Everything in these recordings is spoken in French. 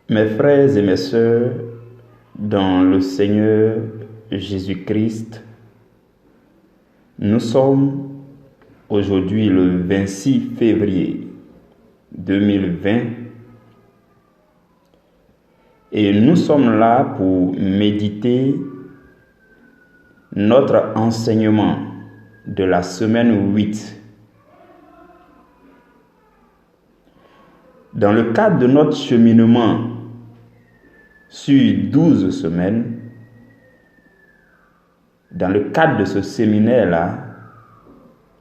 Mes frères et mes sœurs, dans le Seigneur Jésus-Christ, nous sommes aujourd'hui le 26 février 2020 et nous sommes là pour méditer notre enseignement de la semaine 8. Dans le cadre de notre cheminement sur 12 semaines, dans le cadre de ce séminaire-là,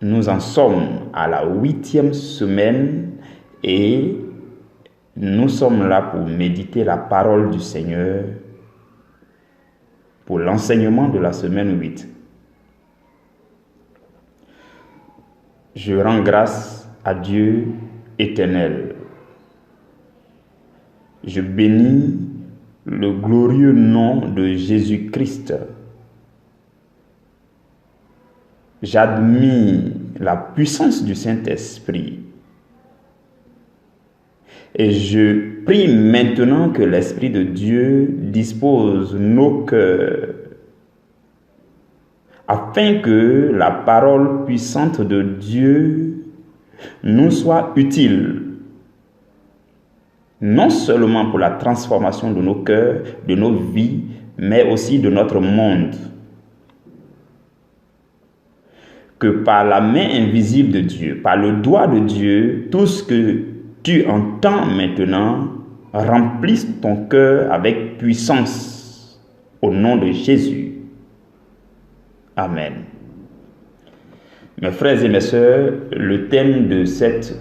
nous en sommes à la 8e semaine et nous sommes là pour méditer la parole du Seigneur pour l'enseignement de la semaine 8. Je rends grâce à Dieu éternel. Je bénis le glorieux nom de Jésus-Christ. J'admire la puissance du Saint-Esprit. Et je prie maintenant que l'Esprit de Dieu dispose nos cœurs afin que la parole puissante de Dieu nous soit utile, non seulement pour la transformation de nos cœurs, de nos vies, mais aussi de notre monde. Que par la main invisible de Dieu, par le doigt de Dieu, tout ce que tu entends maintenant remplisse ton cœur avec puissance. Au nom de Jésus. Amen. Mes frères et mes sœurs, le thème de cette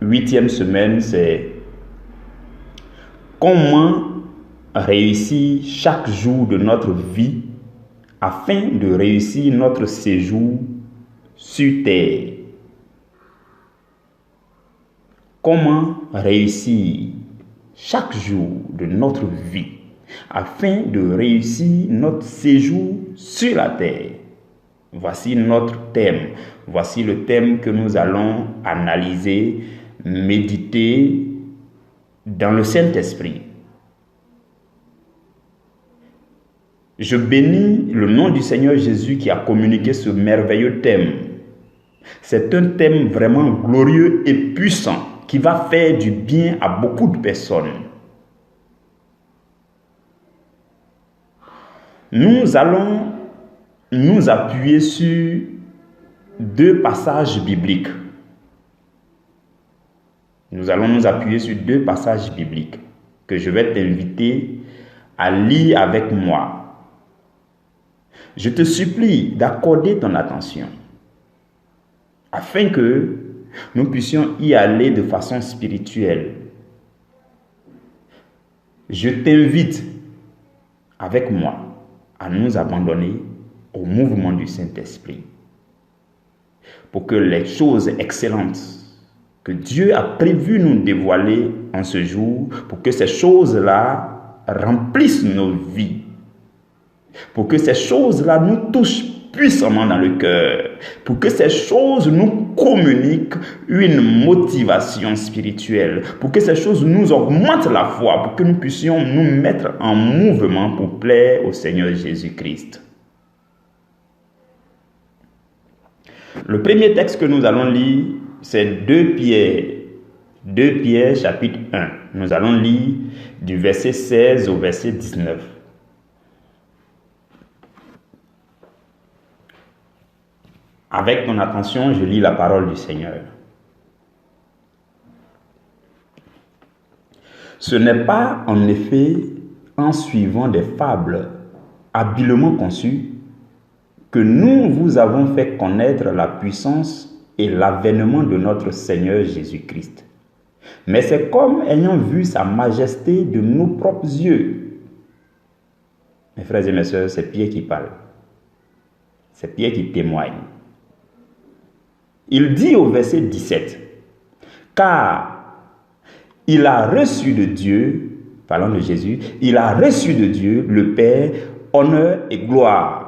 8e semaine, c'est comment réussir chaque jour de notre vie afin de réussir notre séjour sur terre. Comment réussir chaque jour de notre vie afin de réussir notre séjour sur la terre. Voici notre thème. Voici le thème que nous allons analyser, méditer dans le Saint-Esprit. Je bénis le nom du Seigneur Jésus qui a communiqué ce merveilleux thème. C'est un thème vraiment glorieux et puissant qui va faire du bien à beaucoup de personnes. Nous allons nous appuyer sur 2 passages bibliques. Nous allons nous appuyer sur 2 passages bibliques que je vais t'inviter à lire avec moi. Je te supplie d'accorder ton attention afin que nous puissions y aller de façon spirituelle. Je t'invite avec moi à nous abandonner au mouvement du Saint-Esprit pour que les choses excellentes que Dieu a prévu nous dévoiler en ce jour, pour que ces choses-là remplissent nos vies, pour que ces choses-là nous touchent puissamment dans le cœur, pour que ces choses nous communiquent une motivation spirituelle, pour que ces choses nous augmentent la foi, pour que nous puissions nous mettre en mouvement pour plaire au Seigneur Jésus-Christ. Le premier texte que nous allons lire, c'est 2 Pierre chapitre 1. Nous allons lire du verset 16 au verset 19. Avec ton attention, je lis la parole du Seigneur. Ce n'est pas en effet en suivant des fables habilement conçues que nous vous avons fait connaître la puissance et l'avènement de notre Seigneur Jésus-Christ. Mais c'est comme ayant vu sa majesté de nos propres yeux. Mes frères et mes sœurs, c'est Pierre qui parle. C'est Pierre qui témoigne. Il dit au verset 17, « Car il a reçu de Dieu, parlant de Jésus, il a reçu de Dieu, le Père, honneur et gloire.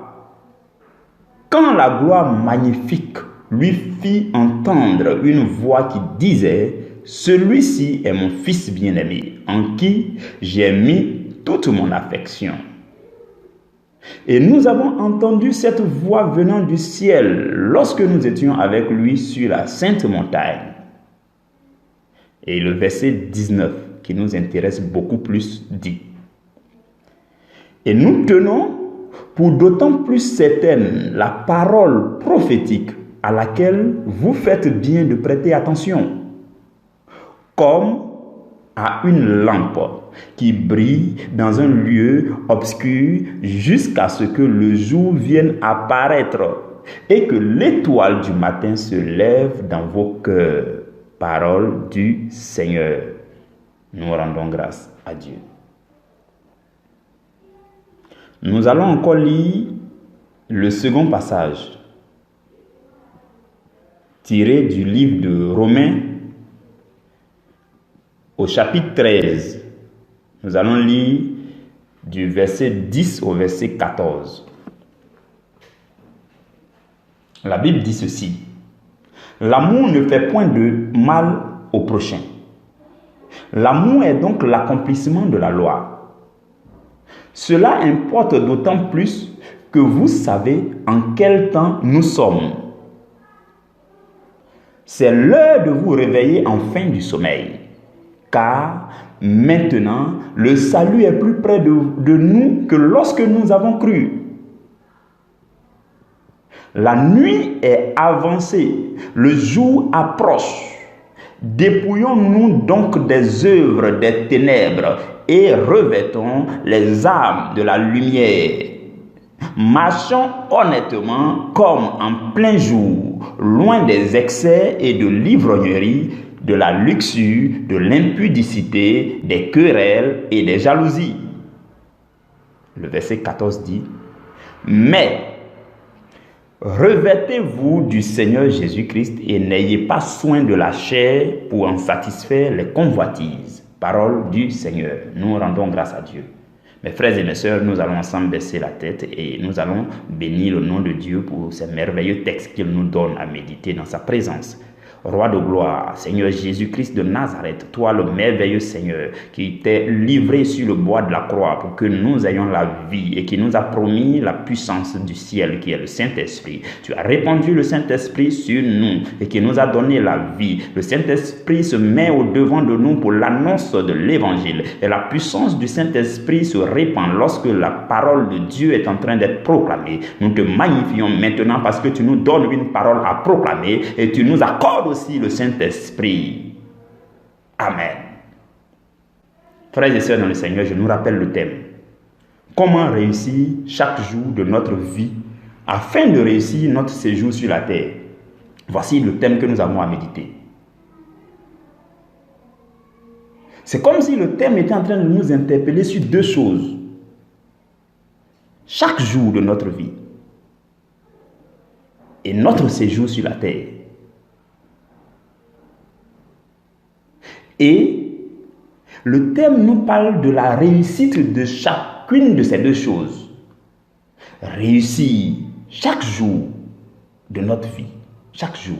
Quand la gloire magnifique lui fit entendre une voix qui disait, celui-ci est mon fils bien-aimé, en qui j'ai mis toute mon affection. Et nous avons entendu cette voix venant du ciel lorsque nous étions avec lui sur la sainte montagne. Et le verset 19, qui nous intéresse beaucoup plus, dit: Et nous tenons pour d'autant plus certaine la parole prophétique à laquelle vous faites bien de prêter attention, comme à une lampe qui brille dans un lieu obscur jusqu'à ce que le jour vienne apparaître et que l'étoile du matin se lève dans vos cœurs. Parole du Seigneur. Nous rendons grâce à Dieu. Nous allons encore lire le second passage tiré du livre de Romains au chapitre 13. Nous allons lire du verset 10 au verset 14. La Bible dit ceci: L'amour ne fait point de mal au prochain. L'amour est donc l'accomplissement de la loi. Cela importe d'autant plus que vous savez en quel temps nous sommes. C'est l'heure de vous réveiller enfin du sommeil, car maintenant le salut est plus près de nous que lorsque nous avons cru. La nuit est avancée, le jour approche. Dépouillons-nous donc des œuvres des ténèbres et revêtons les armes de la lumière. Marchons honnêtement comme en plein jour, loin des excès et de l'ivrognerie, de la luxure, de l'impudicité, des querelles et des jalousies. Le verset 14 dit: Mais revêtez-vous du Seigneur Jésus-Christ et n'ayez pas soin de la chair pour en satisfaire les convoitises. Parole du Seigneur. Nous rendons grâce à Dieu. Mes frères et mes sœurs, nous allons ensemble baisser la tête et nous allons bénir le nom de Dieu pour ces merveilleux textes qu'il nous donne à méditer dans sa présence. Roi de gloire, Seigneur Jésus-Christ de Nazareth, toi le merveilleux Seigneur qui t'es livré sur le bois de la croix pour que nous ayons la vie et qui nous a promis la puissance du ciel qui est le Saint-Esprit. Tu as répandu le Saint-Esprit sur nous et qui nous a donné la vie. Le Saint-Esprit se met au devant de nous pour l'annonce de l'Évangile et la puissance du Saint-Esprit se répand lorsque la parole de Dieu est en train d'être proclamée. Nous te magnifions maintenant parce que tu nous donnes une parole à proclamer et tu nous accordes aussi le Saint-Esprit. Amen. Frères et sœurs dans le Seigneur, je nous rappelle le thème. Comment réussir chaque jour de notre vie afin de réussir notre séjour sur la terre? Voici le thème que nous avons à méditer. C'est comme si le thème était en train de nous interpeller sur deux choses. Chaque jour de notre vie et notre séjour sur la terre. Et le thème nous parle de la réussite de chacune de ces deux choses. Réussir chaque jour de notre vie. Chaque jour.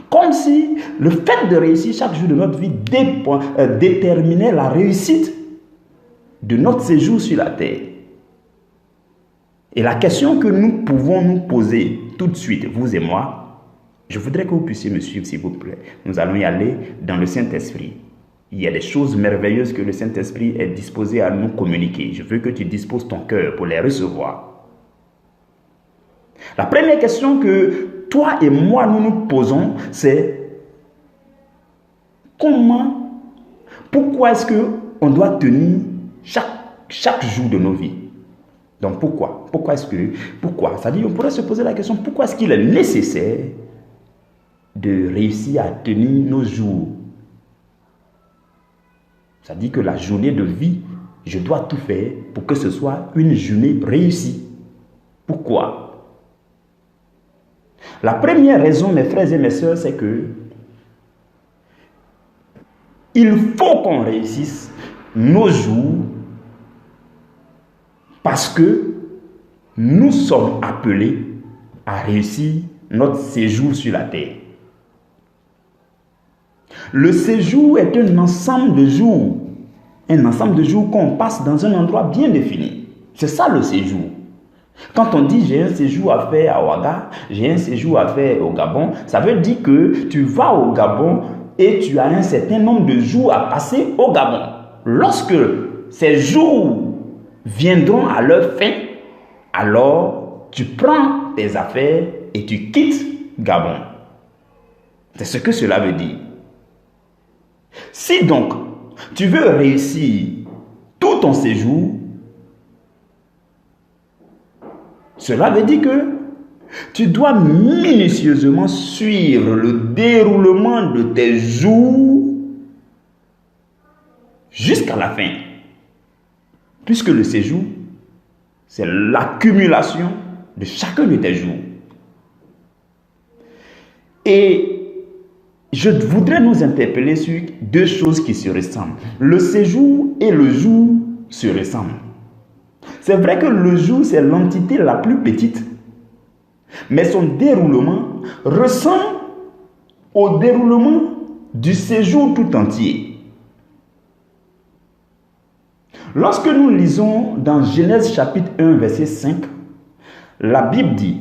Comme si le fait de réussir chaque jour de notre vie déterminait la réussite de notre séjour sur la terre. Et la question que nous pouvons nous poser tout de suite, vous et moi, je voudrais que vous puissiez me suivre, s'il vous plaît. Nous allons y aller dans le Saint-Esprit. Il y a des choses merveilleuses que le Saint-Esprit est disposé à nous communiquer. Je veux que tu disposes ton cœur pour les recevoir. La première question que toi et moi nous nous posons, c'est pourquoi est-ce qu'on doit tenir chaque jour de nos vies? Donc pourquoi? Pourquoi? C'est-à-dire, on pourrait se poser la question, pourquoi est-ce qu'il est nécessaire de réussir à tenir nos jours? C'est-à-dire que la journée de vie, je dois tout faire pour que ce soit une journée réussie. Pourquoi? La première raison, mes frères et mes sœurs, c'est que il faut qu'on réussisse nos jours parce que nous sommes appelés à réussir notre séjour sur la terre. Le séjour est un ensemble de jours. Un ensemble de jours qu'on passe dans un endroit bien défini. C'est ça le séjour. Quand on dit j'ai un séjour à faire à Ouaga, j'ai un séjour à faire au Gabon, ça veut dire que tu vas au Gabon et tu as un certain nombre de jours à passer au Gabon. Lorsque ces jours viendront à leur fin, alors tu prends tes affaires et tu quittes Gabon. C'est ce que cela veut dire. Si donc tu veux réussir tout ton séjour, cela veut dire que tu dois minutieusement suivre le déroulement de tes jours jusqu'à la fin. Puisque le séjour, c'est l'accumulation de chacun de tes jours. Et je voudrais nous interpeller sur deux choses qui se ressemblent. Le séjour et le jour se ressemblent. C'est vrai que le jour, c'est l'entité la plus petite, mais son déroulement ressemble au déroulement du séjour tout entier. Lorsque nous lisons dans Genèse chapitre 1, verset 5, la Bible dit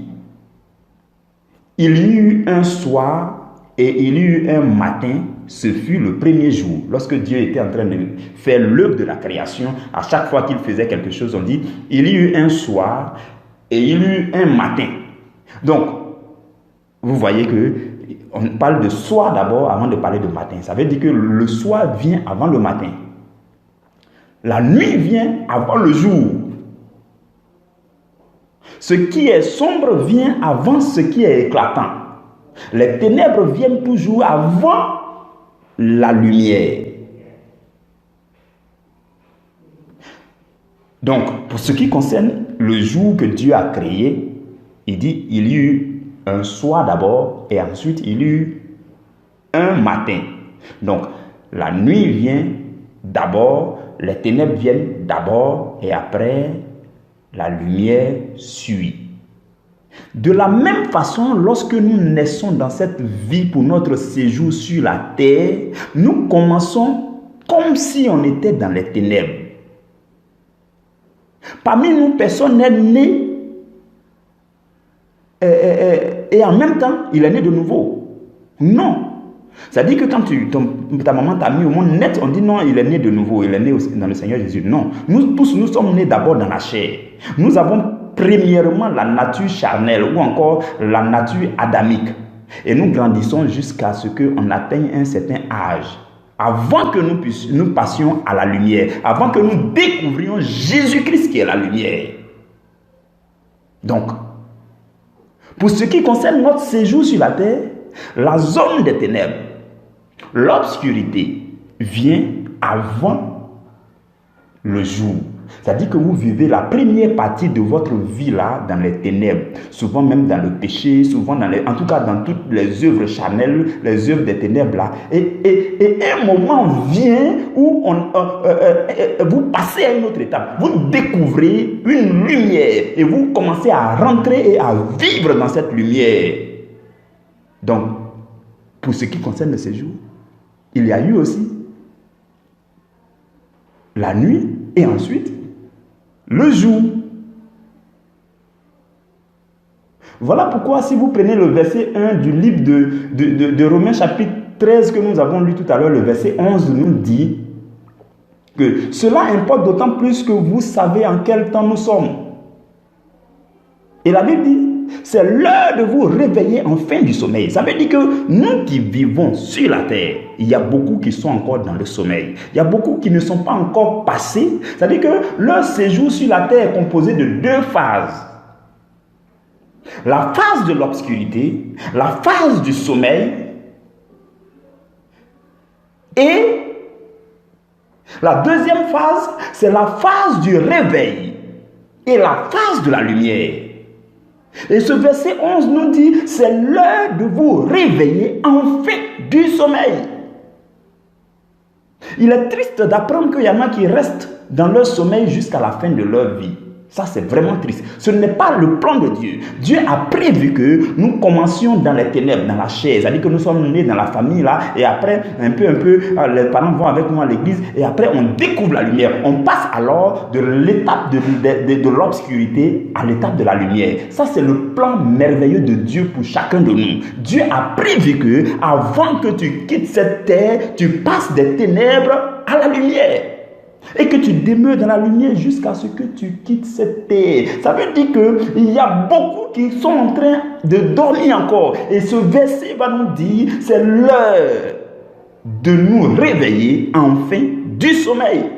« Il y eut un soir et il y eut un matin, ce fut le premier jour. » Lorsque Dieu était en train de faire l'œuvre de la création, à chaque fois qu'il faisait quelque chose, on dit « Il y eut un soir et il y eut un matin. » Donc, vous voyez que on parle de soir d'abord avant de parler de matin. Ça veut dire que le soir vient avant le matin. La nuit vient avant le jour. Ce qui est sombre vient avant ce qui est éclatant. Les ténèbres viennent toujours avant la lumière. Donc, pour ce qui concerne le jour que Dieu a créé, il dit, il y eut un soir d'abord et ensuite il y eut un matin. Donc, la nuit vient d'abord, les ténèbres viennent d'abord et après, la lumière suit. De la même façon, lorsque nous naissons dans cette vie pour notre séjour sur la terre, nous commençons comme si on était dans les ténèbres. Parmi nous, personne n'est né et en même temps, il est né de nouveau. Non. C'est-à-dire que quand ta maman t'a mis au monde net, on dit non, il est né de nouveau, il est né dans le Seigneur Jésus. Non. Nous tous, nous sommes nés d'abord dans la chair. Nous avons premièrement la nature charnelle ou encore la nature adamique. Et nous grandissons jusqu'à ce qu'on atteigne un certain âge. Avant que nous passions à la lumière, avant que nous découvrions Jésus-Christ qui est la lumière. Donc, pour ce qui concerne notre séjour sur la terre, la zone des ténèbres, l'obscurité vient avant le jour. C'est-à-dire que vous vivez la première partie de votre vie là dans les ténèbres, souvent même dans le péché, souvent en tout cas dans toutes les œuvres charnelles, les œuvres des ténèbres là. Et un moment vient où vous passez à une autre étape, vous découvrez une lumière et vous commencez à rentrer et à vivre dans cette lumière. Donc, pour ce qui concerne le séjour, il y a eu aussi la nuit et ensuite le jour. Voilà pourquoi si vous prenez le verset 1 du livre de Romains chapitre 13 que nous avons lu tout à l'heure, le verset 11 nous dit que cela importe d'autant plus que vous savez en quel temps nous sommes. Et la Bible dit, c'est l'heure de vous réveiller enfin du sommeil. Ça veut dire que nous qui vivons sur la terre, il y a beaucoup qui sont encore dans le sommeil. Il y a beaucoup qui ne sont pas encore passés. C'est-à-dire que leur séjour sur la terre est composé de deux phases. La phase de l'obscurité, la phase du sommeil et la deuxième phase, c'est la phase du réveil et la phase de la lumière. Et ce verset 11 nous dit, c'est l'heure de vous réveiller enfin du sommeil. Il est triste d'apprendre qu'il y en a qui restent dans leur sommeil jusqu'à la fin de leur vie. Ça, c'est vraiment triste. Ce n'est pas le plan de Dieu. Dieu a prévu que nous commencions dans les ténèbres, dans la chair. C'est-à-dire que nous sommes nés dans la famille, là, et après, un peu, les parents vont avec nous à l'église, et après, on découvre la lumière. On passe alors de l'étape de l'obscurité à l'étape de la lumière. Ça, c'est le plan merveilleux de Dieu pour chacun de nous. Dieu a prévu que, avant que tu quittes cette terre, tu passes des ténèbres à la lumière. Et que tu demeures dans la lumière jusqu'à ce que tu quittes cette terre. Ça veut dire qu'il y a beaucoup qui sont en train de dormir encore. Et ce verset va nous dire, c'est l'heure de nous réveiller enfin du sommeil.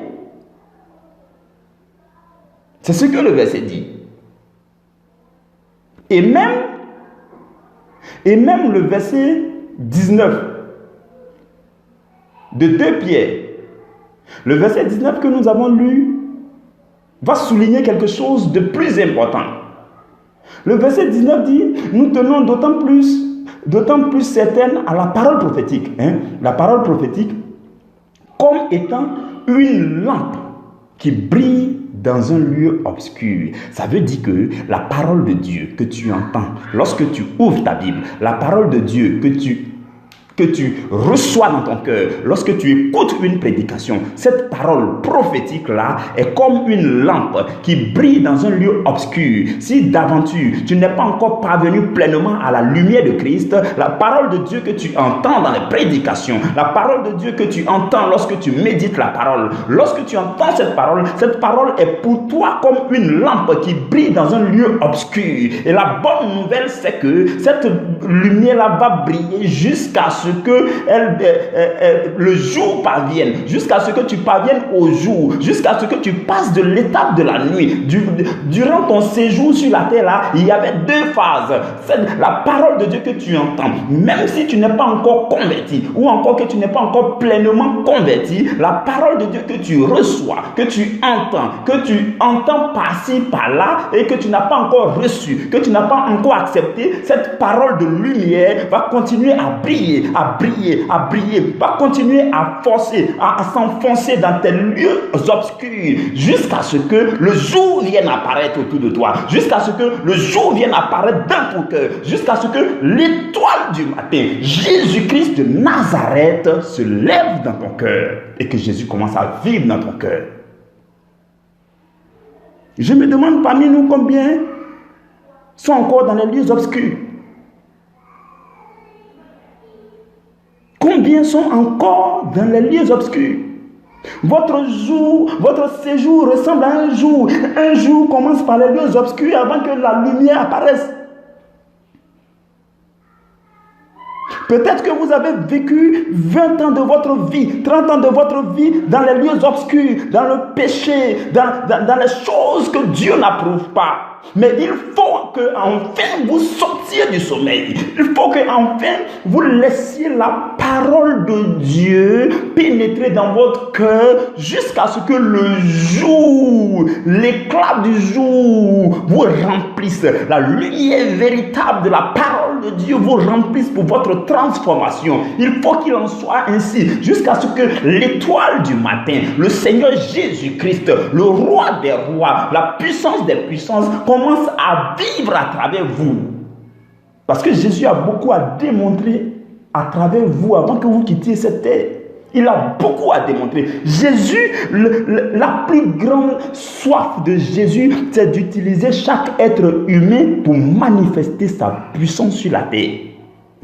C'est ce que le verset dit. Et même le verset 19 de 2 Pierre, le verset 19 que nous avons lu va souligner quelque chose de plus important. Le verset 19 dit, nous tenons d'autant plus certaine à la parole prophétique. La parole prophétique comme étant une lampe qui brille dans un lieu obscur. Ça veut dire que la parole de Dieu que tu entends, lorsque tu ouvres ta Bible, la parole de Dieu que tu reçois dans ton cœur, lorsque tu écoutes une prédication, cette parole prophétique-là est comme une lampe qui brille dans un lieu obscur. Si d'aventure tu n'es pas encore parvenu pleinement à la lumière de Christ, la parole de Dieu que tu entends dans les prédications, la parole de Dieu que tu entends lorsque tu médites la parole, lorsque tu entends cette parole est pour toi comme une lampe qui brille dans un lieu obscur. Et la bonne nouvelle, c'est que cette lumière-là va briller jusqu'à ce que le jour parvienne, jusqu'à ce que tu parviennes au jour, jusqu'à ce que tu passes de l'étape de la nuit. Durant ton séjour sur la terre, là, il y avait 2 phases. C'est la parole de Dieu que tu entends, même si tu n'es pas encore converti, ou encore que tu n'es pas encore pleinement converti, la parole de Dieu que tu reçois, que tu entends par-ci, par-là, et que tu n'as pas encore reçu, que tu n'as pas encore accepté, cette parole de lumière va continuer à briller, va continuer à forcer, à s'enfoncer dans tes lieux obscurs, jusqu'à ce que le jour vienne apparaître autour de toi, jusqu'à ce que le jour vienne apparaître dans ton cœur, jusqu'à ce que l'étoile du matin, Jésus-Christ de Nazareth, se lève dans ton cœur et que Jésus commence à vivre dans ton cœur. Je me demande parmi nous combien sont encore dans les lieux obscurs. Combien sont encore dans les lieux obscurs? Votre séjour ressemble à un jour. Un jour commence par les lieux obscurs avant que la lumière apparaisse. Peut-être que vous avez vécu 20 ans de votre vie, 30 ans de votre vie dans les lieux obscurs, dans le péché, dans les choses que Dieu n'approuve pas. Mais il faut que enfin vous sortiez du sommeil. Il faut que enfin vous laissiez la parole de Dieu pénétrer dans votre cœur jusqu'à ce que le jour, l'éclat du jour vous remplisse. La lumière véritable de la parole de Dieu vous remplisse pour votre transformation. Il faut qu'il en soit ainsi jusqu'à ce que l'étoile du matin, le Seigneur Jésus-Christ, le roi des rois, la puissance des puissances, commence à vivre à travers vous. Parce que Jésus a beaucoup à démontrer à travers vous avant que vous quittiez cette terre. Il a beaucoup à démontrer. Jésus, la plus grande soif de Jésus, c'est d'utiliser chaque être humain pour manifester sa puissance sur la terre.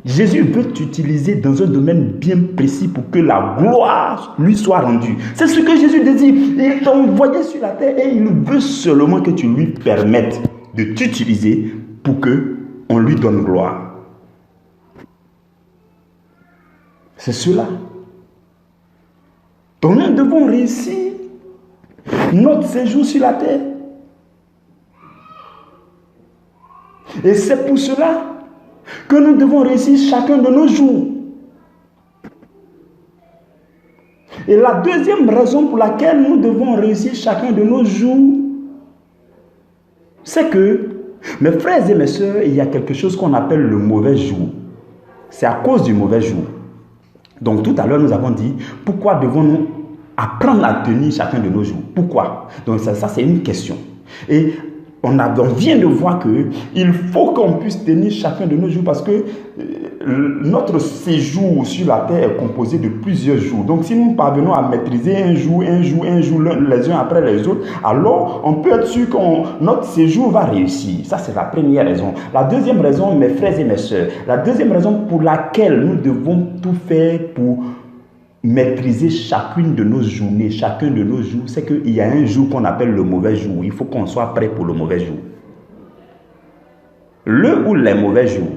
Jésus veut t'utiliser dans un domaine bien précis pour que la gloire lui soit rendue. C'est ce que Jésus désire. Il t'a envoyé sur la terre et il veut seulement que tu lui permettes de t'utiliser pour que on lui donne gloire. C'est cela. Donc nous devons réussir notre séjour sur la terre. Et c'est pour cela que nous devons réussir chacun de nos jours. Et la deuxième raison pour laquelle nous devons réussir chacun de nos jours, c'est que, mes frères et mes sœurs, il y a quelque chose qu'on appelle le mauvais jour. C'est à cause du mauvais jour. Donc tout à l'heure, nous avons dit, pourquoi devons-nous apprendre à tenir chacun de nos jours? Pourquoi? Donc ça c'est une question. Et on vient de voir qu'il faut qu'on puisse tenir chacun de nos jours parce que notre séjour sur la terre est composé de plusieurs jours. Donc si nous parvenons à maîtriser un jour, les uns après les autres, alors on peut être sûr que notre séjour va réussir. Ça, c'est la première raison. La deuxième raison, mes frères et mes sœurs, la deuxième raison pour laquelle nous devons tout faire pour maîtriser chacune de nos journées, chacun de nos jours, c'est qu'il y a un jour qu'on appelle le mauvais jour. Il faut qu'on soit prêt pour le mauvais jour. Le ou les mauvais jours.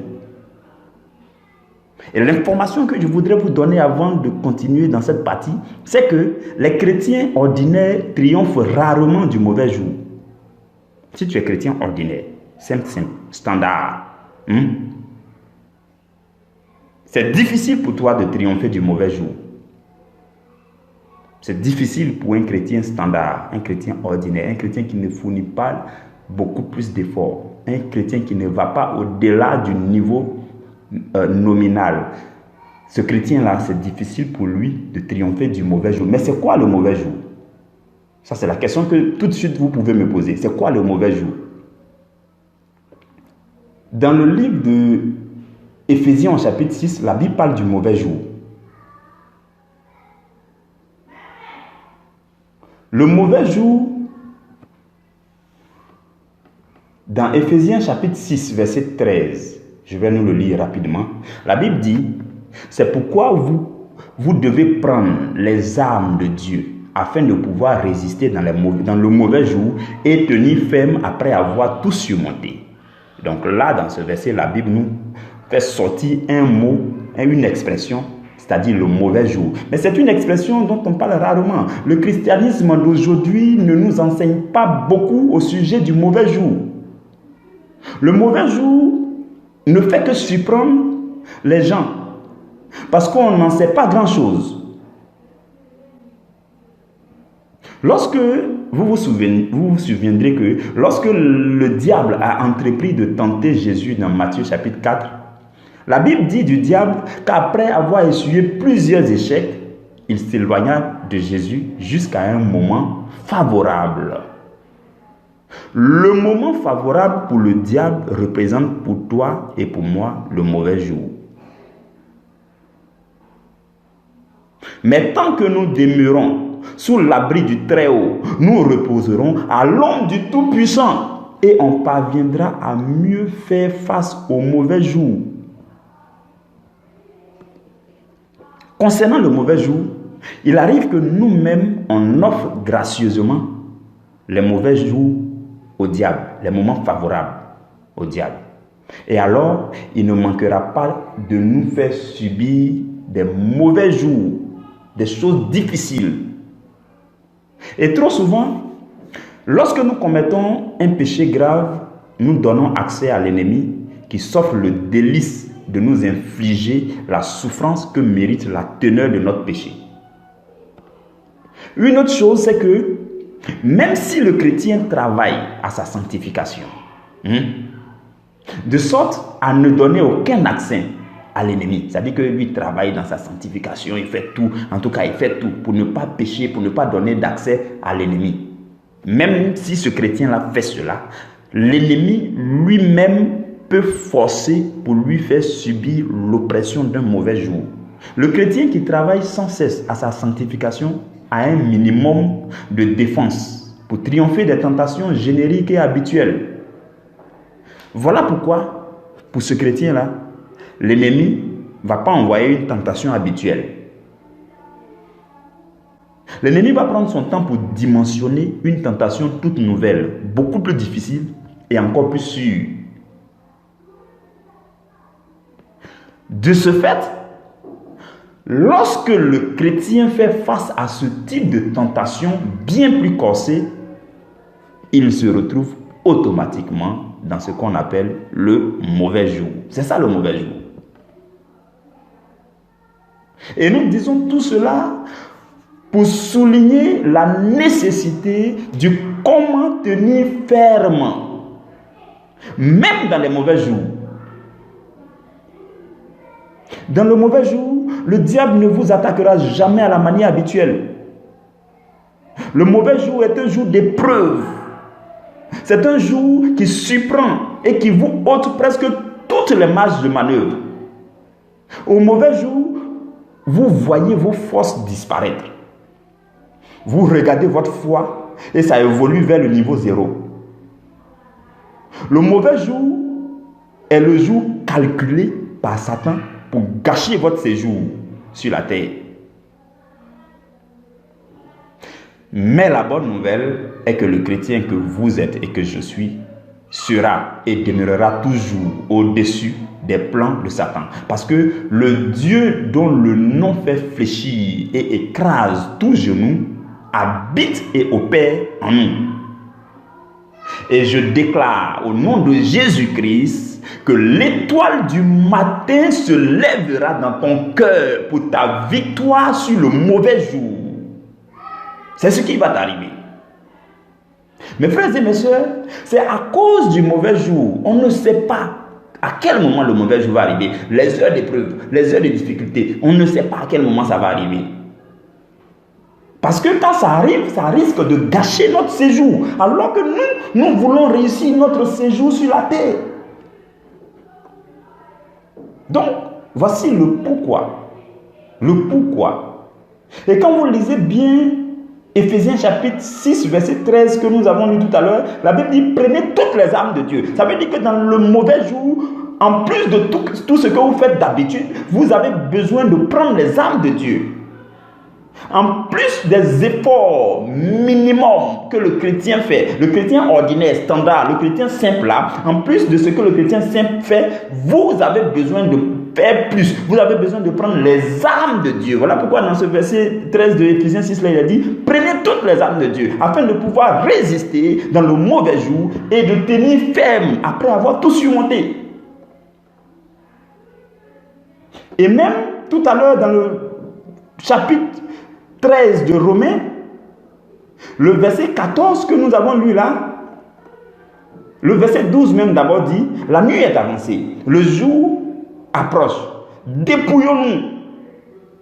Et l'information que je voudrais vous donner avant de continuer dans cette partie, c'est que les chrétiens ordinaires triomphent rarement du mauvais jour. Si tu es chrétien ordinaire, simple, standard, c'est difficile pour toi de triompher du mauvais jour. C'est difficile pour un chrétien standard, un chrétien ordinaire, un chrétien qui ne fournit pas beaucoup plus d'efforts, un chrétien qui ne va pas au-delà du niveau nominal. Ce chrétien-là, c'est difficile pour lui de triompher du mauvais jour. Mais c'est quoi le mauvais jour? Ça, c'est la question que tout de suite vous pouvez me poser. C'est quoi le mauvais jour? Dans le livre de Éphésiens au chapitre 6, la Bible parle du mauvais jour. Le mauvais jour, dans Éphésiens chapitre 6, verset 13, je vais nous le lire rapidement. La Bible dit, c'est pourquoi vous devez prendre les armes de Dieu afin de pouvoir résister dans le mauvais jour et tenir ferme après avoir tout surmonté. Donc là, dans ce verset, la Bible nous fait sortir un mot, une expression, c'est-à-dire le mauvais jour. Mais c'est une expression dont on parle rarement. Le christianisme d'aujourd'hui ne nous enseigne pas beaucoup au sujet du mauvais jour. Le mauvais jour ne fait que surprendre les gens parce qu'on n'en sait pas grand-chose. Lorsque vous vous souviendrez que lorsque le diable a entrepris de tenter Jésus dans Matthieu chapitre 4, la Bible dit du diable qu'après avoir essuyé plusieurs échecs, il s'éloigna de Jésus jusqu'à un moment favorable. Le moment favorable pour le diable représente pour toi et pour moi le mauvais jour. Mais tant que nous demeurons sous l'abri du Très-Haut, nous reposerons à l'ombre du Tout-Puissant et on parviendra à mieux faire face au mauvais jour. Concernant le mauvais jour, il arrive que nous-mêmes, on offre gracieusement les mauvais jours au diable, les moments favorables au diable. Et alors, il ne manquera pas de nous faire subir des mauvais jours, des choses difficiles. Et trop souvent, lorsque nous commettons un péché grave, nous donnons accès à l'ennemi qui s'offre le délice de nous infliger la souffrance que mérite la teneur de notre péché. Une autre chose, c'est que même si le chrétien travaille à sa sanctification, de sorte à ne donner aucun accès à l'ennemi, c'est-à-dire que lui travaille dans sa sanctification, il fait tout, en tout cas il fait tout pour ne pas pécher, pour ne pas donner d'accès à l'ennemi. Même si ce chrétien-là fait cela, l'ennemi lui-même peut forcer pour lui faire subir l'oppression d'un mauvais jour. Le chrétien qui travaille sans cesse à sa sanctification a un minimum de défense pour triompher des tentations génériques et habituelles. Voilà pourquoi, pour ce chrétien-là, l'ennemi ne va pas envoyer une tentation habituelle. L'ennemi va prendre son temps pour dimensionner une tentation toute nouvelle, beaucoup plus difficile et encore plus sûre. De ce fait, lorsque le chrétien fait face à ce type de tentation bien plus corsée, il se retrouve automatiquement dans ce qu'on appelle le mauvais jour. C'est ça le mauvais jour. Et nous disons tout cela pour souligner la nécessité du comment tenir ferme, même dans les mauvais jours. Dans le mauvais jour, le diable ne vous attaquera jamais à la manière habituelle. Le mauvais jour est un jour d'épreuve. C'est un jour qui surprend et qui vous ôte presque toutes les marges de manœuvre. Au mauvais jour, vous voyez vos forces disparaître. Vous regardez votre foi et ça évolue vers le niveau 0. Le mauvais jour est le jour calculé par Satan pour gâcher votre séjour sur la terre. Mais la bonne nouvelle est que le chrétien que vous êtes et que je suis sera et demeurera toujours au-dessus des plans de Satan. Parce que le Dieu dont le nom fait fléchir et écrase tout genou habite et opère en nous. Et je déclare au nom de Jésus-Christ que l'étoile du matin se lèvera dans ton cœur pour ta victoire sur le mauvais jour. C'est ce qui va t'arriver. Mes frères et mes soeurs, c'est à cause du mauvais jour. On ne sait pas à quel moment le mauvais jour va arriver. Les heures d'épreuve, les heures de difficulté, on ne sait pas à quel moment ça va arriver. Parce que quand ça arrive, ça risque de gâcher notre séjour. Alors que nous voulons réussir notre séjour sur la terre. Donc, voici le pourquoi. Le pourquoi. Et quand vous lisez bien Éphésiens chapitre 6, verset 13 que nous avons lu tout à l'heure, la Bible dit, prenez toutes les armes de Dieu. Ça veut dire que dans le mauvais jour, en plus de tout ce que vous faites d'habitude, vous avez besoin de prendre les armes de Dieu. En plus des efforts minimums que le chrétien fait, le chrétien ordinaire, standard, le chrétien simple là, en plus de ce que le chrétien simple fait, vous avez besoin de faire plus. Vous avez besoin de prendre les armes de Dieu. Voilà pourquoi dans ce verset 13 de Éphésiens 6 là, il a dit, prenez toutes les armes de Dieu afin de pouvoir résister dans le mauvais jour et de tenir ferme après avoir tout surmonté. Et même tout à l'heure dans le chapitre 13 de Romains, le verset 14 que nous avons lu là, le verset 12 même d'abord dit, la nuit est avancée, le jour approche, dépouillons-nous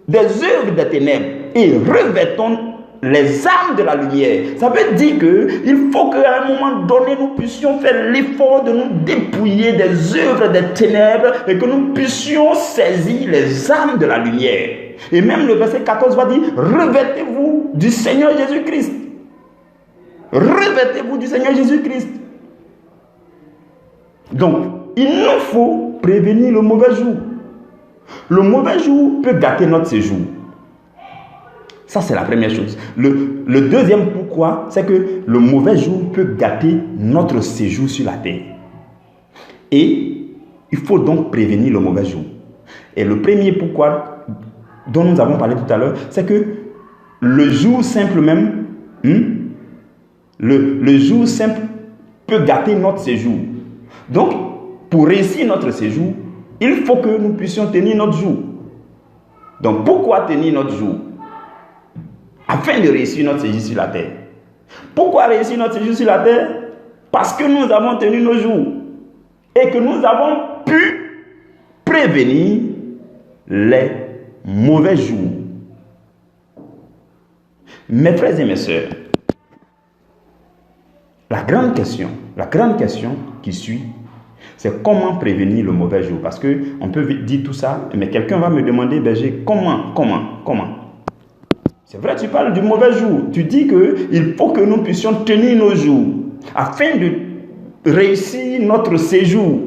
des œuvres des ténèbres et revêtons les armes de la lumière. Ça veut dire qu'il faut qu'à un moment donné, nous puissions faire l'effort de nous dépouiller des œuvres des ténèbres et que nous puissions saisir les armes de la lumière. Et même le verset 14 va dire, revêtez-vous du Seigneur Jésus-Christ. Revêtez-vous du Seigneur Jésus-Christ. Donc, il nous faut prévenir le mauvais jour. Le mauvais jour peut gâter notre séjour. Ça, c'est la première chose. Le deuxième pourquoi, c'est que le mauvais jour peut gâter notre séjour sur la terre. Et il faut donc prévenir le mauvais jour. Et le premier pourquoi dont nous avons parlé tout à l'heure, c'est que le jour simple même, le jour simple peut gâter notre séjour. Donc, pour réussir notre séjour, il faut que nous puissions tenir notre jour. Donc, pourquoi tenir notre jour? Afin de réussir notre séjour sur la terre. Pourquoi réussir notre séjour sur la terre? Parce que nous avons tenu nos jours et que nous avons pu prévenir les mauvais jours. Mes frères et mes sœurs, la grande question qui suit, c'est comment prévenir le mauvais jour. Parce qu'on peut dire tout ça, mais quelqu'un va me demander, berger, comment? C'est vrai, tu parles du mauvais jour. Tu dis qu'il faut que nous puissions tenir nos jours afin de réussir notre séjour.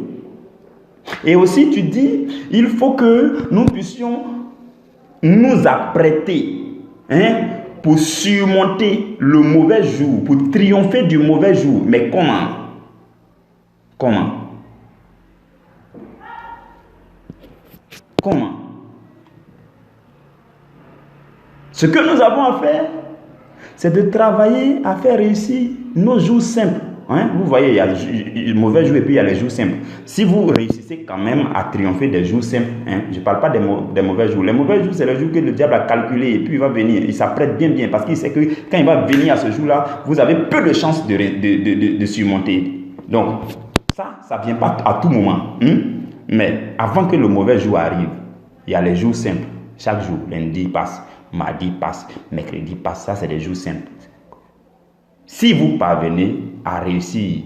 Et aussi, tu dis, il faut que nous puissions nous apprêter pour surmonter le mauvais jour, pour triompher du mauvais jour. Mais comment? Ce que nous avons à faire, c'est de travailler à faire réussir nos jours simples. Vous voyez, il y a le mauvais jour et puis il y a les jours simples. Si vous réussissez quand même à triompher des jours simples, je ne parle pas des mauvais jours. Les mauvais jours, c'est le jour que le diable a calculé et puis il va venir. Il s'apprête bien parce qu'il sait que quand il va venir à ce jour-là, vous avez peu de chances de surmonter. Donc, ça ne vient pas à tout moment. Mais avant que le mauvais jour arrive, il y a les jours simples. Chaque jour, lundi passe, mardi passe, mercredi passe. Ça, c'est des jours simples. si vous parvenez à réussir,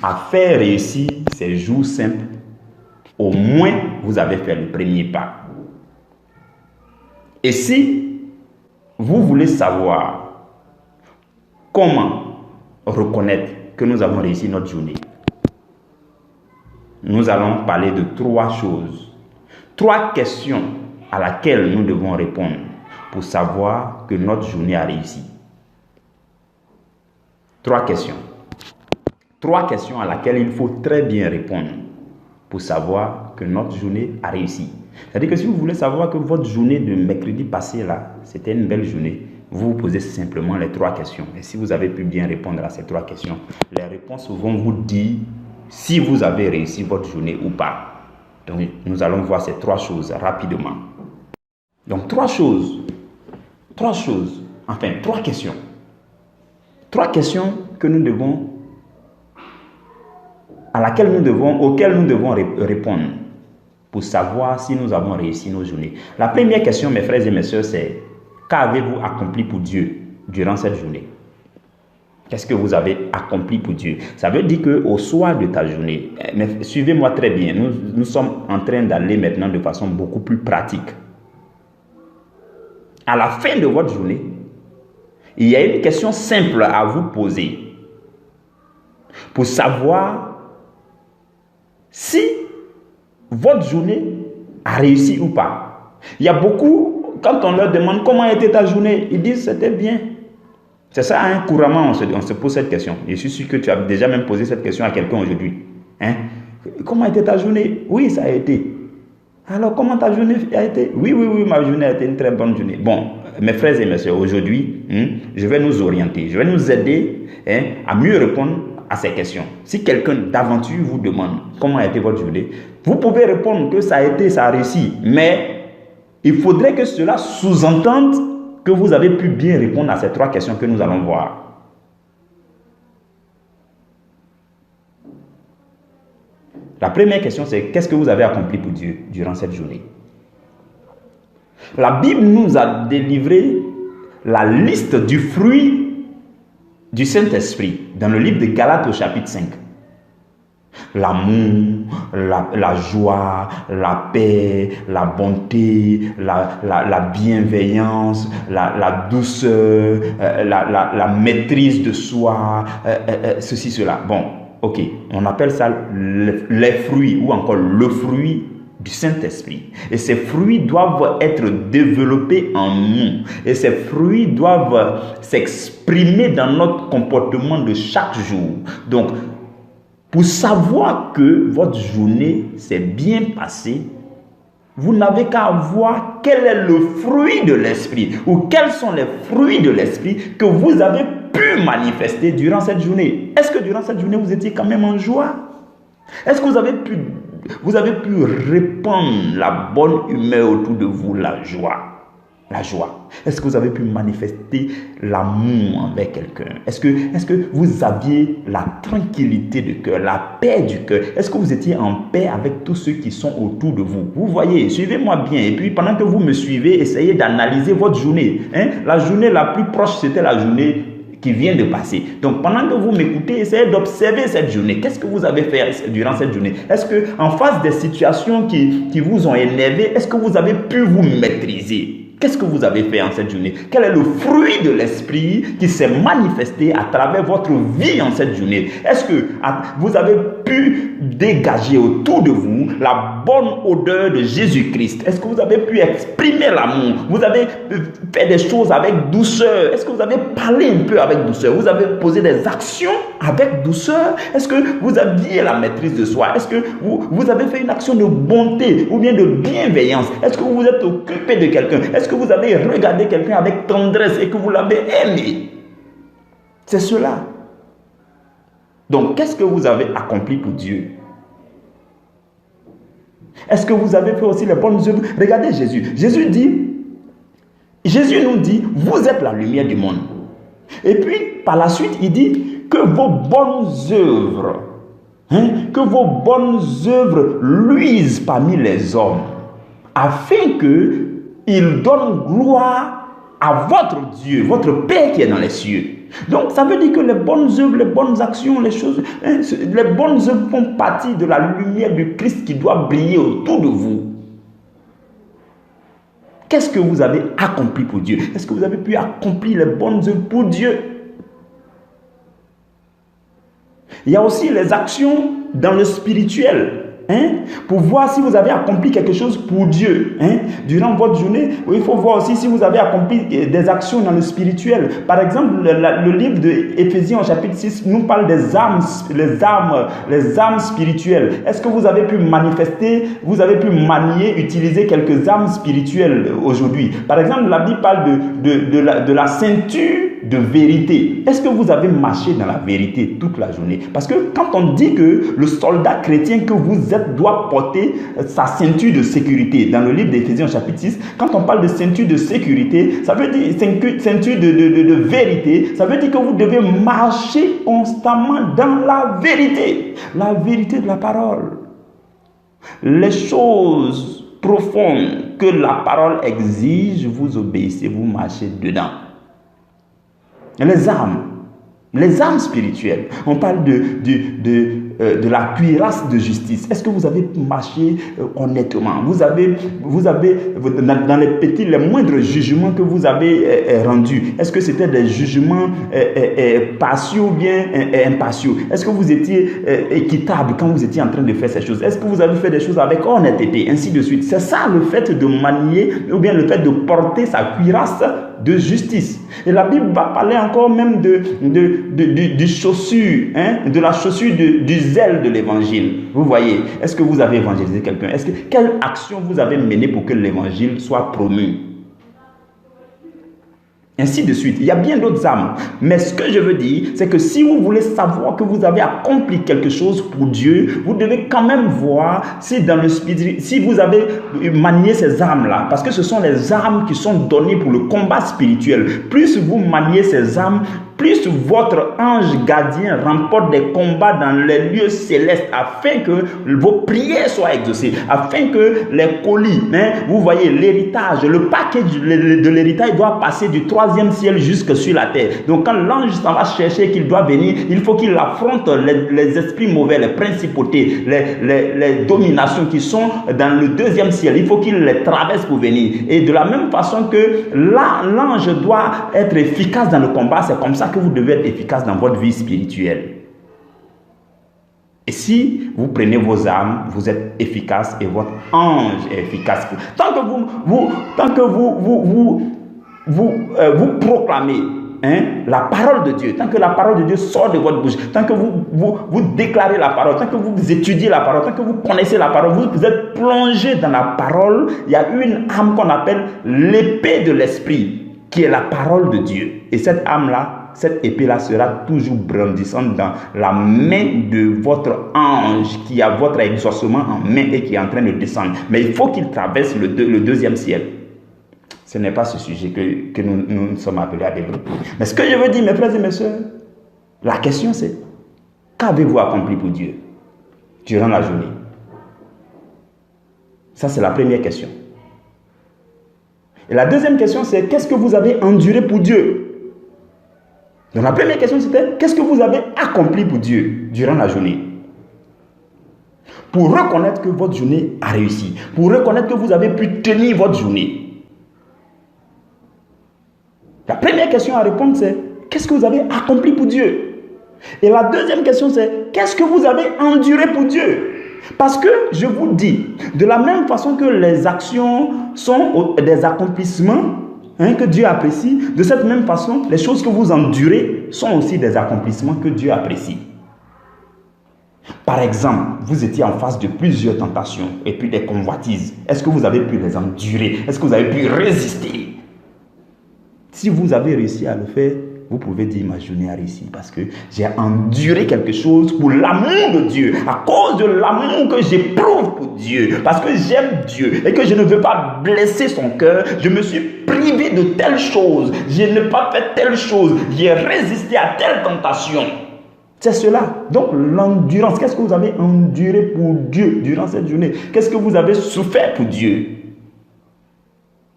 à faire réussir ces jours simples, au moins vous avez fait le premier pas. Et si vous voulez savoir comment reconnaître que nous avons réussi notre journée, nous allons parler de 3 choses, 3 questions à laquelle nous devons répondre pour savoir que notre journée a réussi. 3 questions. 3 questions à laquelle il faut très bien répondre pour savoir que notre journée a réussi. C'est-à-dire que si vous voulez savoir que votre journée de mercredi passé là, c'était une belle journée, vous vous posez simplement les 3 questions. Et si vous avez pu bien répondre à ces 3 questions, les réponses vont vous dire si vous avez réussi votre journée ou pas. Donc, nous allons voir ces 3 choses rapidement. Donc, 3 choses. 3 questions. 3 questions auxquelles nous devons répondre pour savoir si nous avons réussi nos journées. La première question, mes frères et mes sœurs, c'est: qu'avez-vous accompli pour Dieu durant cette journée? Qu'est-ce que vous avez accompli pour Dieu? Ça veut dire qu'au soir de ta journée, mais suivez-moi très bien, nous sommes en train d'aller maintenant de façon beaucoup plus pratique. À la fin de votre journée, il y a une question simple à vous poser pour savoir si votre journée a réussi ou pas. Il y a beaucoup, quand on leur demande comment était ta journée, ils disent c'était bien. C'est ça, couramment on se pose cette question. Je suis sûr que tu as déjà même posé cette question à quelqu'un aujourd'hui. Comment était ta journée? Oui, ça a été. Alors, comment ta journée a été? Oui, ma journée a été une très bonne journée. Bon, mes frères et mes sœurs, aujourd'hui, je vais nous orienter, je vais nous aider à mieux répondre à ces questions. Si quelqu'un d'aventure vous demande comment a été votre journée, vous pouvez répondre que ça a réussi. Mais il faudrait que cela sous-entende que vous avez pu bien répondre à ces 3 questions que nous allons voir. La première question, c'est: qu'est-ce que vous avez accompli pour Dieu durant cette journée? La Bible nous a délivré la liste du fruit du Saint-Esprit dans le livre de Galates au chapitre 5. L'amour, la joie, la paix, la bonté, la bienveillance, la douceur, la maîtrise de soi, ceci, cela. Bon, ok, on appelle ça les fruits ou encore le fruit du Saint-Esprit. Et ces fruits doivent être développés en nous. Et ces fruits doivent s'exprimer dans notre comportement de chaque jour. Donc, pour savoir que votre journée s'est bien passée, vous n'avez qu'à voir quel est le fruit de l'esprit ou quels sont les fruits de l'esprit que vous avez pu manifester durant cette journée. Est-ce que durant cette journée, vous étiez quand même en joie? Est-ce que vous avez pu répandre la bonne humeur autour de vous, la joie? La joie. Est-ce que vous avez pu manifester l'amour envers quelqu'un? Est-ce que vous aviez la tranquillité de cœur, la paix du cœur? Est-ce que vous étiez en paix avec tous ceux qui sont autour de vous? Vous voyez, suivez-moi bien. Et puis, pendant que vous me suivez, essayez d'analyser votre journée. La journée la plus proche, c'était la journée qui vient de passer. Donc, pendant que vous m'écoutez, essayez d'observer cette journée. Qu'est-ce que vous avez fait durant cette journée? Est-ce qu'en face des situations qui vous ont énervé, est-ce que vous avez pu vous maîtriser? Qu'est-ce que vous avez fait en cette journée? Quel est le fruit de l'esprit qui s'est manifesté à travers votre vie en cette journée? Est-ce que vous avez pu dégager autour de vous la bonne odeur de Jésus-Christ? Est-ce que vous avez pu exprimer l'amour? Vous avez fait des choses avec douceur? Est-ce que vous avez parlé un peu avec douceur? Vous avez posé des actions avec douceur? Est-ce que vous aviez la maîtrise de soi? Est-ce que vous avez fait une action de bonté ou bien de bienveillance? Est-ce que vous vous êtes occupé de quelqu'un? Est-ce que vous avez regardé quelqu'un avec tendresse et que vous l'avez aimé? C'est cela. Donc, qu'est-ce que vous avez accompli pour Dieu? Est-ce que vous avez fait aussi les bonnes œuvres? Regardez Jésus. Jésus nous dit, vous êtes la lumière du monde. Et puis, par la suite, il dit que vos bonnes œuvres luisent parmi les hommes, afin que il donne gloire à votre Dieu, votre Père qui est dans les cieux. Donc, ça veut dire que les bonnes œuvres, les bonnes actions, les bonnes œuvres font partie de la lumière du Christ qui doit briller autour de vous. Qu'est-ce que vous avez accompli pour Dieu? Est-ce que vous avez pu accomplir les bonnes œuvres pour Dieu? Il y a aussi les actions dans le spirituel. Pour voir si vous avez accompli quelque chose pour Dieu. Durant votre journée, il faut voir aussi si vous avez accompli des actions dans le spirituel. Par exemple, le livre d'Éphésiens au chapitre 6 nous parle des âmes, les âmes spirituelles. Est-ce que vous avez pu manifester, vous avez pu manier, utiliser quelques âmes spirituelles aujourd'hui? Par exemple, la Bible parle de la ceinture de vérité. Est-ce que vous avez marché dans la vérité toute la journée? Parce que quand on dit que le soldat chrétien que vous êtes doit porter sa ceinture de sécurité, dans le livre d'Éphésiens chapitre 6, quand on parle de ceinture de sécurité, ça veut dire ceinture de vérité, ça veut dire que vous devez marcher constamment dans la vérité de la parole. Les choses profondes que la parole exige, vous obéissez, vous marchez dedans. Les âmes spirituelles. On parle de la cuirasse de justice. Est-ce que vous avez marché honnêtement? Vous avez dans les petits, les moindres jugements que vous avez rendus, est-ce que c'était des jugements partiaux ou bien impartiaux? Est-ce que vous étiez équitable quand vous étiez en train de faire ces choses? Est-ce que vous avez fait des choses avec honnêteté? Ainsi de suite. C'est ça le fait de manier ou bien le fait de porter sa cuirasse de justice. Et la Bible va parler encore même du chaussure, de la chaussure du zèle de l'évangile. Vous voyez, est-ce que vous avez évangélisé quelqu'un? Quelle action vous avez menée pour que l'évangile soit promu? Ainsi de suite. Il y a bien d'autres âmes. Mais ce que je veux dire, c'est que si vous voulez savoir que vous avez accompli quelque chose pour Dieu, vous devez quand même voir si dans le spirituel, si vous avez manié ces âmes-là. Parce que ce sont les âmes qui sont données pour le combat spirituel. Plus vous maniez ces âmes, plus votre ange gardien remporte des combats dans les lieux célestes afin que vos prières soient exaucées, afin que les colis, vous voyez, l'héritage, le paquet de l'héritage doit passer du 3e ciel jusque sur la terre. Donc quand l'ange s'en va chercher qu'il doit venir, il faut qu'il affronte les esprits mauvais, les principautés, les dominations qui sont dans le 2e ciel. Il faut qu'il les traverse pour venir. Et de la même façon que l'ange doit être efficace dans le combat, c'est comme ça que vous devez être efficace dans votre vie spirituelle. Et si vous prenez vos âmes, vous êtes efficace et votre ange est efficace. Tant que vous proclamez la parole de Dieu, tant que la parole de Dieu sort de votre bouche, tant que vous déclarez la parole, tant que vous étudiez la parole, tant que vous connaissez la parole, vous êtes plongé dans la parole, il y a une âme qu'on appelle l'épée de l'esprit, qui est la parole de Dieu. Et cette âme-là, cette épée-là sera toujours brandissante dans la main de votre ange qui a votre exaucement en main et qui est en train de descendre. Mais il faut qu'il traverse le 2e ciel. Ce n'est pas ce sujet que nous sommes appelés à développer. Mais ce que je veux dire, mes frères et mes sœurs, la question c'est, qu'avez-vous accompli pour Dieu durant la journée? Ça, c'est la première question. Et la deuxième question, c'est qu'est-ce que vous avez enduré pour Dieu? Donc la première question, c'était qu'est-ce que vous avez accompli pour Dieu durant la journée? Pour reconnaître que votre journée a réussi, pour reconnaître que vous avez pu tenir votre journée. La première question à répondre, c'est qu'est-ce que vous avez accompli pour Dieu? Et la deuxième question, c'est qu'est-ce que vous avez enduré pour Dieu? Parce que je vous dis, de la même façon que les actions sont des accomplissements que Dieu apprécie, de cette même façon, les choses que vous endurez sont aussi des accomplissements que Dieu apprécie. Par exemple, vous étiez en face de plusieurs tentations et puis des convoitises. Est-ce que vous avez pu les endurer? Est-ce que vous avez pu résister? Si vous avez réussi à le faire, vous pouvez dire ma journée a réussi parce que j'ai enduré quelque chose pour l'amour de Dieu, à cause de l'amour que j'éprouve pour Dieu, parce que j'aime Dieu et que je ne veux pas blesser son cœur. Je me suis privé de telle chose, je n'ai pas fait telle chose, j'ai résisté à telle tentation. C'est cela. Donc l'endurance, qu'est-ce que vous avez enduré pour Dieu durant cette journée? Qu'est-ce que vous avez souffert pour Dieu?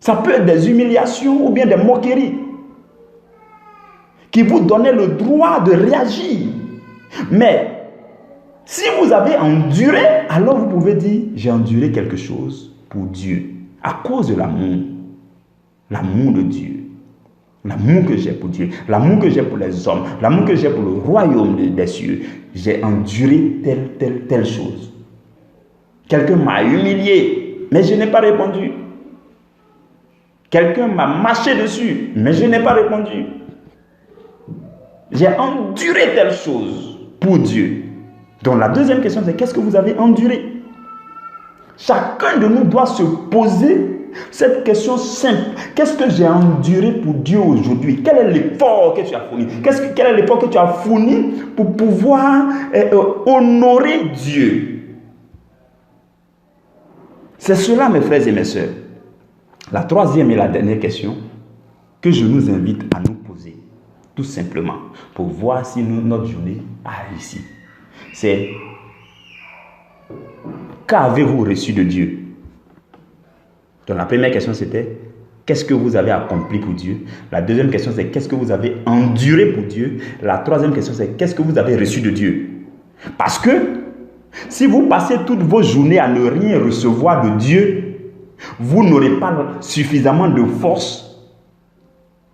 Ça peut être des humiliations ou bien des moqueries qui vous donnent le droit de réagir. Mais si vous avez enduré, alors vous pouvez dire, j'ai enduré quelque chose pour Dieu, à cause de l'amour de Dieu. L'amour que j'ai pour Dieu, l'amour que j'ai pour les hommes, l'amour que j'ai pour le royaume des cieux. J'ai enduré telle chose. Quelqu'un m'a humilié, mais je n'ai pas répondu. Quelqu'un m'a marché dessus, mais je n'ai pas répondu. J'ai enduré telle chose pour Dieu. Donc la deuxième question, c'est qu'est-ce que vous avez enduré? Chacun de nous doit se poser cette question simple. Qu'est-ce que j'ai enduré pour Dieu aujourd'hui? Quel est l'effort que tu as fourni? Quel est l'effort que tu as fourni pour pouvoir honorer Dieu? C'est cela, mes frères et mes sœurs. La troisième et la dernière question que je nous invite à nous poser, tout simplement, pour voir si notre journée a réussi. C'est: qu'avez-vous reçu de Dieu? Donc la première question c'était: qu'est-ce que vous avez accompli pour Dieu? La deuxième question c'est: qu'est-ce que vous avez enduré pour Dieu? La troisième question c'est: qu'est-ce que vous avez reçu de Dieu? Parce que si vous passez toutes vos journées à ne rien recevoir de Dieu, vous n'aurez pas suffisamment de force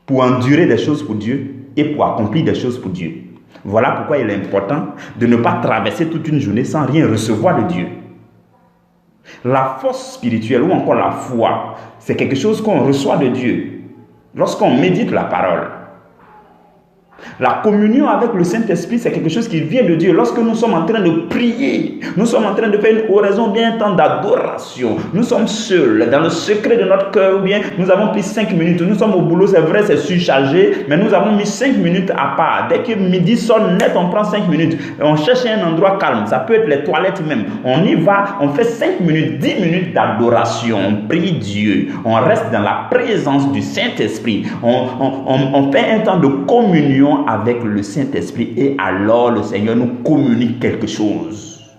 pour endurer des choses pour Dieu et pour accomplir des choses pour Dieu. Voilà pourquoi il est important de ne pas traverser toute une journée sans rien recevoir de Dieu. La force spirituelle ou encore la foi, c'est quelque chose qu'on reçoit de Dieu lorsqu'on médite la parole. La communion avec le Saint-Esprit, c'est quelque chose qui vient de Dieu. Lorsque nous sommes en train de prier, nous sommes en train de faire une oraison, bien un temps d'adoration. Nous sommes seuls, dans le secret de notre cœur, ou bien nous avons pris 5 minutes. Nous sommes au boulot, c'est vrai, c'est surchargé, mais nous avons mis 5 minutes à part. Dès que midi sonne net, on prend 5 minutes. On cherche un endroit calme. Ça peut être les toilettes même. On y va, on fait 5 minutes, 10 minutes d'adoration. On prie Dieu. On reste dans la présence du Saint-Esprit. On fait un temps de communion avec le Saint-Esprit et alors le Seigneur nous communique quelque chose.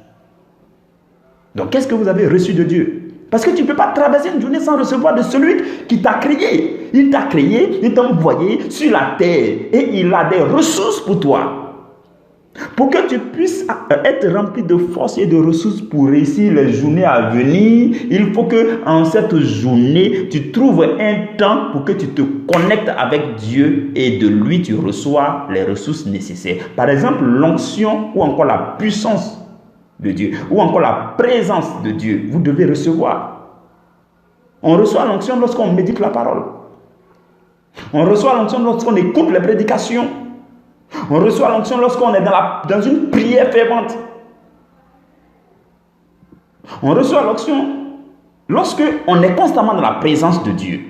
Donc qu'est-ce que vous avez reçu de Dieu? Parce que tu ne peux pas traverser une journée sans recevoir de celui qui t'a créé. Il t'a créé, il t'a envoyé sur la terre et il a des ressources pour toi. Pour que tu puisses être rempli de force et de ressources pour réussir les journées à venir, il faut que en cette journée, tu trouves un temps pour que tu te connectes avec Dieu et de lui, tu reçois les ressources nécessaires. Par exemple, l'onction ou encore la puissance de Dieu ou encore la présence de Dieu, vous devez recevoir. On reçoit l'onction lorsqu'on médite la parole. On reçoit l'onction lorsqu'on écoute les prédications. On reçoit l'onction lorsqu'on est dans une prière fervente. On reçoit l'onction lorsqu'on est constamment dans la présence de Dieu.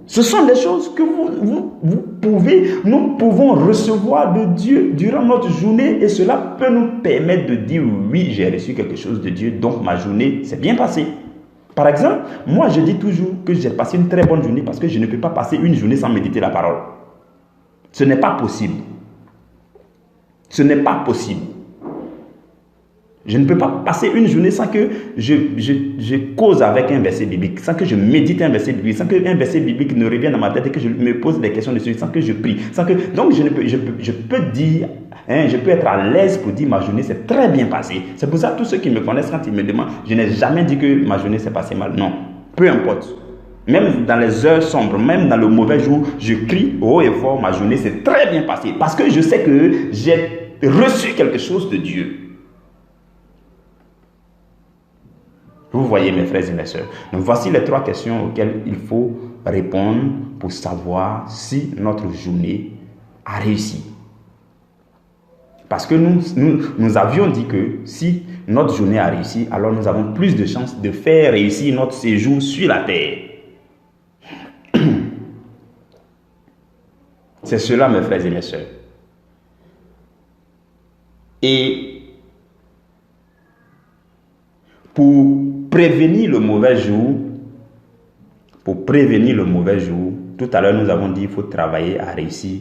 Ce sont des choses que nous pouvons recevoir de Dieu durant notre journée et cela peut nous permettre de dire oui, j'ai reçu quelque chose de Dieu, donc ma journée s'est bien passée. Par exemple, moi je dis toujours que j'ai passé une très bonne journée parce que je ne peux pas passer une journée sans méditer la parole. Ce n'est pas possible. Ce n'est pas possible. Je ne peux pas passer une journée sans que je cause avec un verset biblique, sans que je médite un verset biblique, sans qu'un verset biblique ne revienne dans ma tête et que je me pose des questions dessus, sans que je prie. Donc je peux dire, je peux être à l'aise pour dire ma journée s'est très bien passée. C'est pour ça que tous ceux qui me connaissent, quand ils me demandent, je n'ai jamais dit que ma journée s'est passée mal. Non, peu importe. Même dans les heures sombres, même dans le mauvais jour, je crie haut et fort, ma journée s'est très bien passée. Parce que je sais que j'ai reçu quelque chose de Dieu. Vous voyez mes frères et mes sœurs. Donc voici les 3 questions auxquelles il faut répondre pour savoir si notre journée a réussi. Parce que nous avions dit que si notre journée a réussi, alors nous avons plus de chances de faire réussir notre séjour sur la terre. C'est cela, mes frères et mes sœurs. Et pour prévenir le mauvais jour, tout à l'heure nous avons dit qu'il faut travailler à réussir,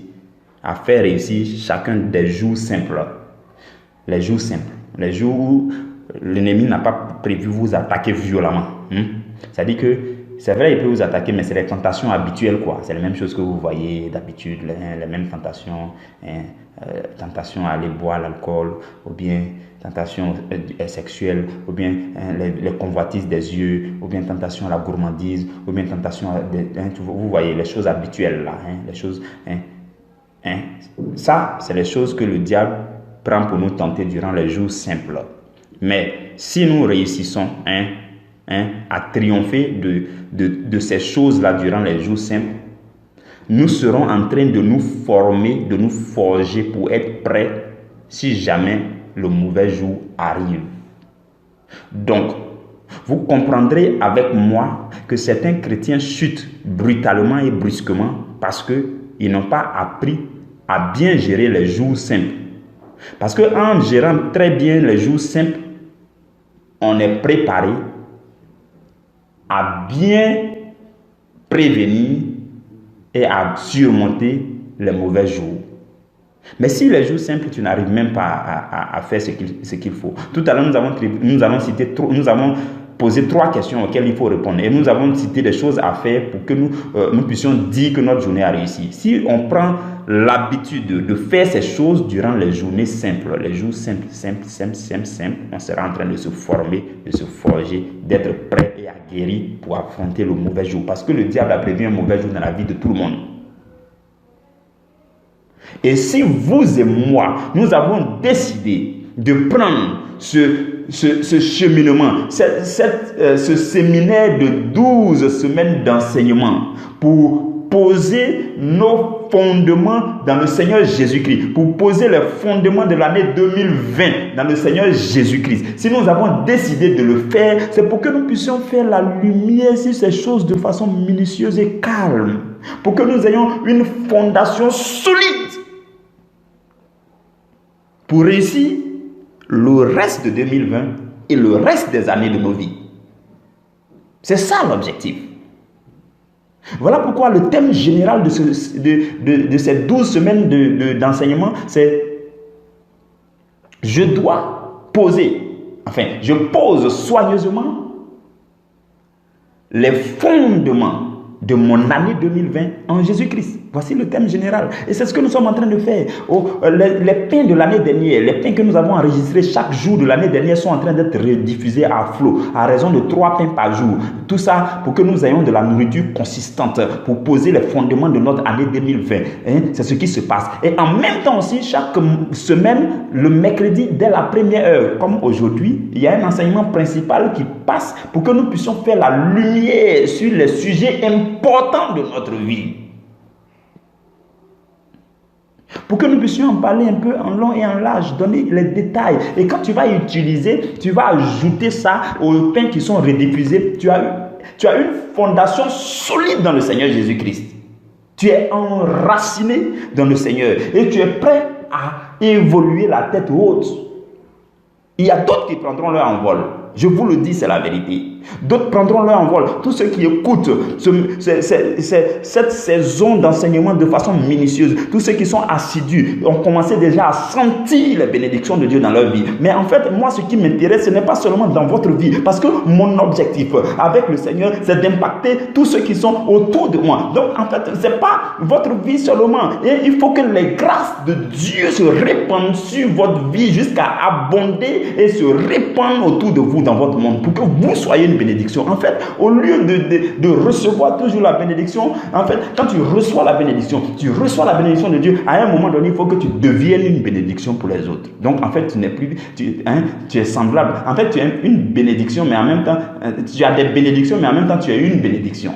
à faire réussir chacun des jours simples. Les jours simples, les jours où l'ennemi n'a pas prévu vous attaquer violemment. C'est-à-dire que c'est vrai, il peut vous attaquer, mais c'est les tentations habituelles, quoi. C'est les mêmes choses que vous voyez d'habitude, les mêmes tentations, tentations à aller boire l'alcool, ou bien tentations sexuelles, ou bien les convoitises des yeux, ou bien tentation à la gourmandise, ou bien tentation à vous voyez les choses habituelles là, les choses, ça, c'est les choses que le diable prend pour nous tenter durant les jours simples. Mais si nous réussissons, à triompher de ces choses-là durant les jours simples, nous serons en train de nous former, de nous forger pour être prêts si jamais le mauvais jour arrive. Donc, vous comprendrez avec moi que certains chrétiens chutent brutalement et brusquement parce qu'ils n'ont pas appris à bien gérer les jours simples. Parce qu'en gérant très bien les jours simples, on est préparé à bien prévenir et à surmonter les mauvais jours. Mais si les jours simples, tu n'arrives même pas à faire ce qu'il faut. Tout à l'heure, nous avons posé 3 questions auxquelles il faut répondre. Et nous avons cité des choses à faire pour que nous puissions dire que notre journée a réussi. Si on prend l'habitude de faire ces choses durant les journées simples, les jours simples, on sera en train de se former, de se forger, d'être prêt et aguerri pour affronter le mauvais jour. Parce que le diable a prévu un mauvais jour dans la vie de tout le monde. Et si vous et moi, nous avons décidé de prendre ce cheminement, ce séminaire de 12 semaines d'enseignement pour poser nos fondements dans le Seigneur Jésus-Christ, pour poser les fondements de l'année 2020 dans le Seigneur Jésus-Christ. Si nous avons décidé de le faire, c'est pour que nous puissions faire la lumière sur ces choses de façon minutieuse et calme, pour que nous ayons une fondation solide pour réussir le reste de 2020 et le reste des années de nos vies. C'est ça l'objectif. Voilà pourquoi le thème général de ces 12 semaines d'enseignement, c'est je pose soigneusement les fondements de mon année 2020 en Jésus-Christ. Voici le thème général. Et c'est ce que nous sommes en train de faire. Les pains de l'année dernière, les pains que nous avons enregistrés chaque jour de l'année dernière sont en train d'être rediffusés à flot, à raison de 3 pains par jour. Tout ça pour que nous ayons de la nourriture consistante, pour poser les fondements de notre année 2020. C'est ce qui se passe. Et en même temps aussi, chaque semaine, le mercredi, dès la première heure, comme aujourd'hui, il y a un enseignement principal qui passe pour que nous puissions faire la lumière sur les sujets importants de notre vie. Pour que nous puissions en parler un peu en long et en large, donner les détails. Et quand tu vas utiliser, tu vas ajouter ça aux pains qui sont rediffusés. Tu as une fondation solide dans le Seigneur Jésus-Christ. Tu es enraciné dans le Seigneur et tu es prêt à évoluer la tête haute. Il y a d'autres qui prendront leur envol. Je vous le dis, c'est la vérité. D'autres prendront leur envol. Tous ceux qui écoutent cette saison d'enseignement de façon minutieuse, tous ceux qui sont assidus, ont commencé déjà à sentir les bénédictions de Dieu dans leur vie. Mais en fait, moi, ce qui m'intéresse, ce n'est pas seulement dans votre vie. Parce que mon objectif avec le Seigneur, c'est d'impacter tous ceux qui sont autour de moi. Donc, en fait, ce n'est pas votre vie seulement. Et il faut que les grâces de Dieu se répandent sur votre vie jusqu'à abonder et se répandre autour de vous dans votre monde pour que vous soyez une bénédiction. En fait, au lieu de recevoir toujours la bénédiction, en fait, quand tu reçois la bénédiction de Dieu, à un moment donné, il faut que tu deviennes une bénédiction pour les autres. Donc, en fait, tu n'es plus, tu es semblable. En fait, tu es une bénédiction, mais en même temps, tu as des bénédictions, mais en même temps, tu es une bénédiction.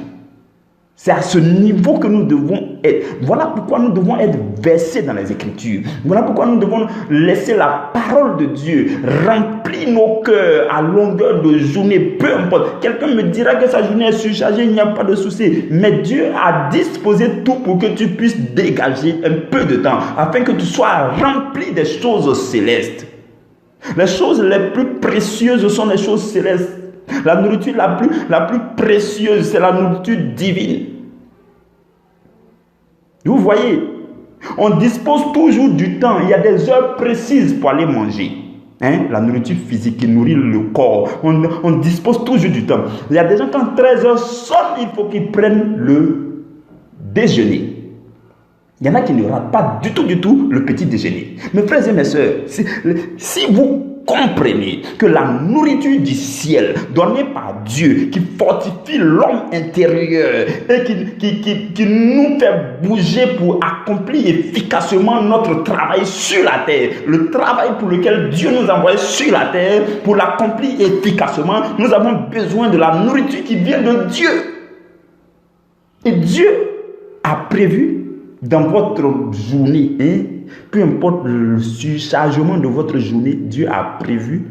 C'est à ce niveau que nous devons être. Voilà pourquoi nous devons être versés dans les Écritures. Voilà pourquoi nous devons laisser la parole de Dieu remplir nos cœurs à longueur de journée. Peu importe. Quelqu'un me dira que sa journée est surchargée, il n'y a pas de souci. Mais Dieu a disposé tout pour que tu puisses dégager un peu de temps afin que tu sois rempli des choses célestes. Les choses les plus précieuses sont les choses célestes. La nourriture la plus précieuse, c'est la nourriture divine. Vous voyez, on dispose toujours du temps. Il y a des heures précises pour aller manger. La nourriture physique qui nourrit le corps. On dispose toujours du temps. Il y a des gens, quand 13 heures sonnent, il faut qu'ils prennent le déjeuner. Il y en a qui ne ratent pas du tout le petit déjeuner. Mes frères et mes sœurs, si vous comprenez que la nourriture du ciel donnée par Dieu, qui fortifie l'homme intérieur et qui nous fait bouger pour accomplir efficacement notre travail sur la terre, le travail pour lequel Dieu nous a envoyé sur la terre, pour l'accomplir efficacement, nous avons besoin de la nourriture qui vient de Dieu. Et Dieu a prévu dans votre journée, peu importe le surchargement de votre journée, Dieu a prévu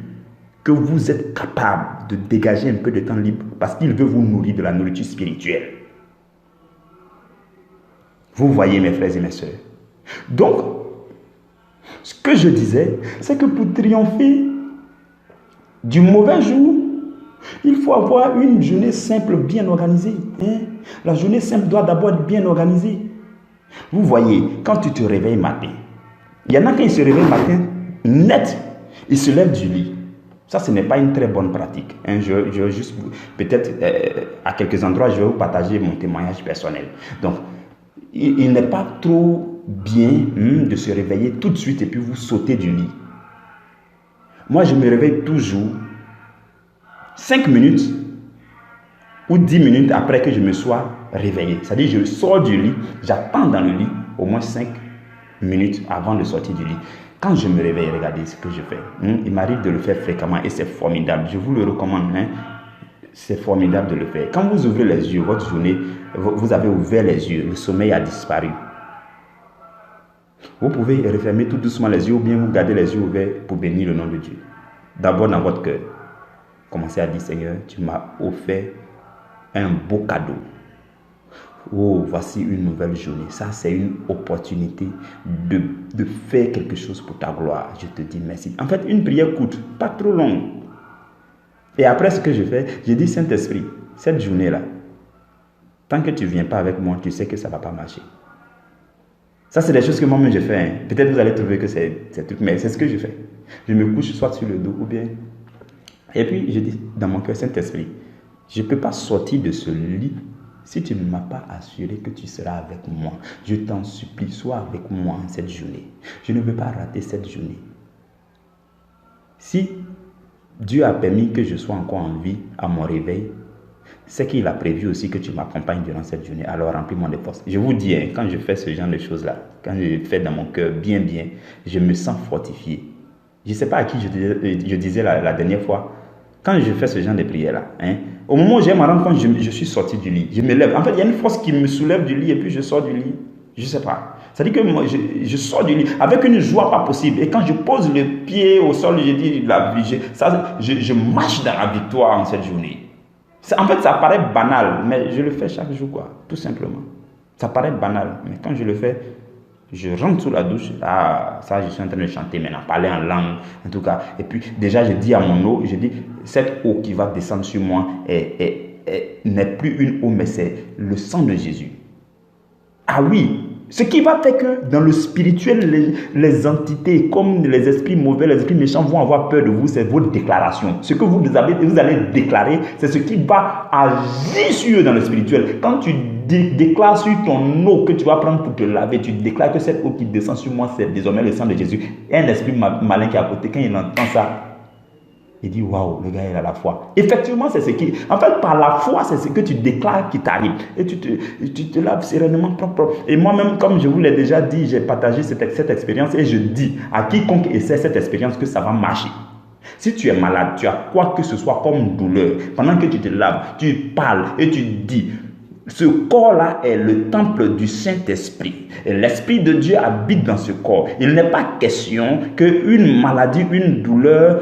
que vous êtes capable de dégager un peu de temps libre parce qu'il veut vous nourrir de la nourriture spirituelle. Vous voyez, mes frères et mes sœurs. Donc, ce que je disais, c'est que pour triompher du mauvais jour, il faut avoir une journée simple bien organisée. La journée simple doit d'abord être bien organisée. Vous voyez, quand tu te réveilles matin, il y en a qui se réveillent matin, net, ils se lèvent du lit. Ça, ce n'est pas une très bonne pratique. Je juste, peut-être, à quelques endroits, je vais vous partager mon témoignage personnel. Donc, il n'est pas trop bien de se réveiller tout de suite et puis vous sauter du lit. Moi, je me réveille toujours 5 minutes ou 10 minutes après que je me sois réveillé. C'est-à-dire, je sors du lit, j'attends dans le lit au moins 5 minutes avant de sortir du lit. Quand je me réveille, regardez ce que je fais. Il m'arrive de le faire fréquemment et c'est formidable. Je vous le recommande. C'est formidable de le faire. Quand vous ouvrez les yeux, votre journée, vous avez ouvert les yeux, le sommeil a disparu. Vous pouvez refermer tout doucement les yeux ou bien vous gardez les yeux ouverts pour bénir le nom de Dieu. D'abord dans votre cœur. Commencez à dire, Seigneur, tu m'as offert un beau cadeau. Oh, voici une nouvelle journée. Ça, c'est une opportunité de faire quelque chose pour ta gloire. Je te dis merci. En fait, une prière courte, pas trop longue. Et après ce que je fais, je dis, Saint-Esprit, cette journée-là, tant que tu ne viens pas avec moi, tu sais que ça ne va pas marcher. Ça, c'est des choses que moi-même je fais. Peut-être vous allez trouver que c'est truc, mais c'est ce que je fais. Je me couche soit sur le dos ou bien. Et puis, je dis dans mon cœur, Saint-Esprit, je ne peux pas sortir de ce lit si tu ne m'as pas assuré que tu seras avec moi. Je t'en supplie, sois avec moi en cette journée. Je ne veux pas rater cette journée. Si Dieu a permis que je sois encore en vie à mon réveil, c'est qu'il a prévu aussi que tu m'accompagnes durant cette journée. Alors remplis-moi de force. Je vous dis, quand je fais ce genre de choses-là, quand je fais dans mon cœur bien, je me sens fortifié. Je ne sais pas à qui je disais la dernière fois, quand je fais ce genre de prière-là, au moment où j'ai me rendre compte, je suis sorti du lit. Je me lève. En fait, il y a une force qui me soulève du lit et puis je sors du lit. Je ne sais pas. C'est-à-dire que moi, je sors du lit avec une joie pas possible. Et quand je pose le pied au sol, je dis, je marche dans la victoire en cette journée. En fait, ça paraît banal, mais je le fais chaque jour, quoi, tout simplement. Ça paraît banal, mais quand je le fais, je rentre sous la douche. Ah, ça, je suis en train de chanter maintenant, parler en langue, en tout cas. Et puis, déjà, je dis à mon eau, je dis, cette eau qui va descendre sur moi n'est plus une eau, mais c'est le sang de Jésus. Ah oui, ce qui va faire que dans le spirituel, les entités comme les esprits mauvais, les esprits méchants vont avoir peur de vous, c'est votre déclaration. Ce que vous allez déclarer, c'est ce qui va agir sur eux dans le spirituel. Quand tu déclares sur ton eau que tu vas prendre pour te laver, tu déclares que cette eau qui descend sur moi, c'est désormais le sang de Jésus. Et un esprit malin qui est à côté, quand il entend ça, il dit, waouh, le gars, il a la foi. Effectivement, c'est ce qui... En fait, par la foi, c'est ce que tu déclares qui t'arrive. Et tu te laves sereinement propre. Et moi-même, comme je vous l'ai déjà dit, j'ai partagé cette expérience et je dis à quiconque essaie cette expérience que ça va marcher. Si tu es malade, tu as quoi que ce soit comme douleur, pendant que tu te laves, tu parles et tu dis... Ce corps-là est le temple du Saint-Esprit. Et l'Esprit de Dieu habite dans ce corps. Il n'est pas question qu'une maladie, une douleur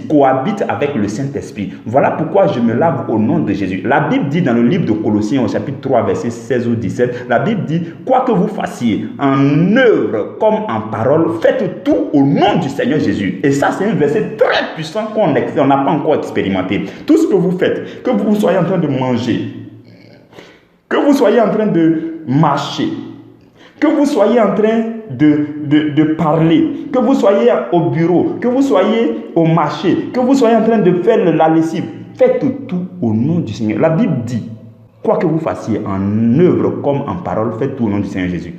cohabite avec le Saint-Esprit. Voilà pourquoi je me lave au nom de Jésus. La Bible dit dans le livre de Colossiens au chapitre 3, verset 16 ou 17, la Bible dit, quoi que vous fassiez en œuvre comme en parole, faites tout au nom du Seigneur Jésus. Et ça, c'est un verset très puissant qu'on n'a pas encore expérimenté. Tout ce que vous faites, que vous soyez en train de manger, que vous soyez en train de marcher, Que vous soyez en train de parler, que vous soyez au bureau, que vous soyez au marché, que vous soyez en train de faire la lessive, faites tout au nom du Seigneur. La Bible dit, quoi que vous fassiez en œuvre comme en parole, faites tout au nom du Seigneur Jésus.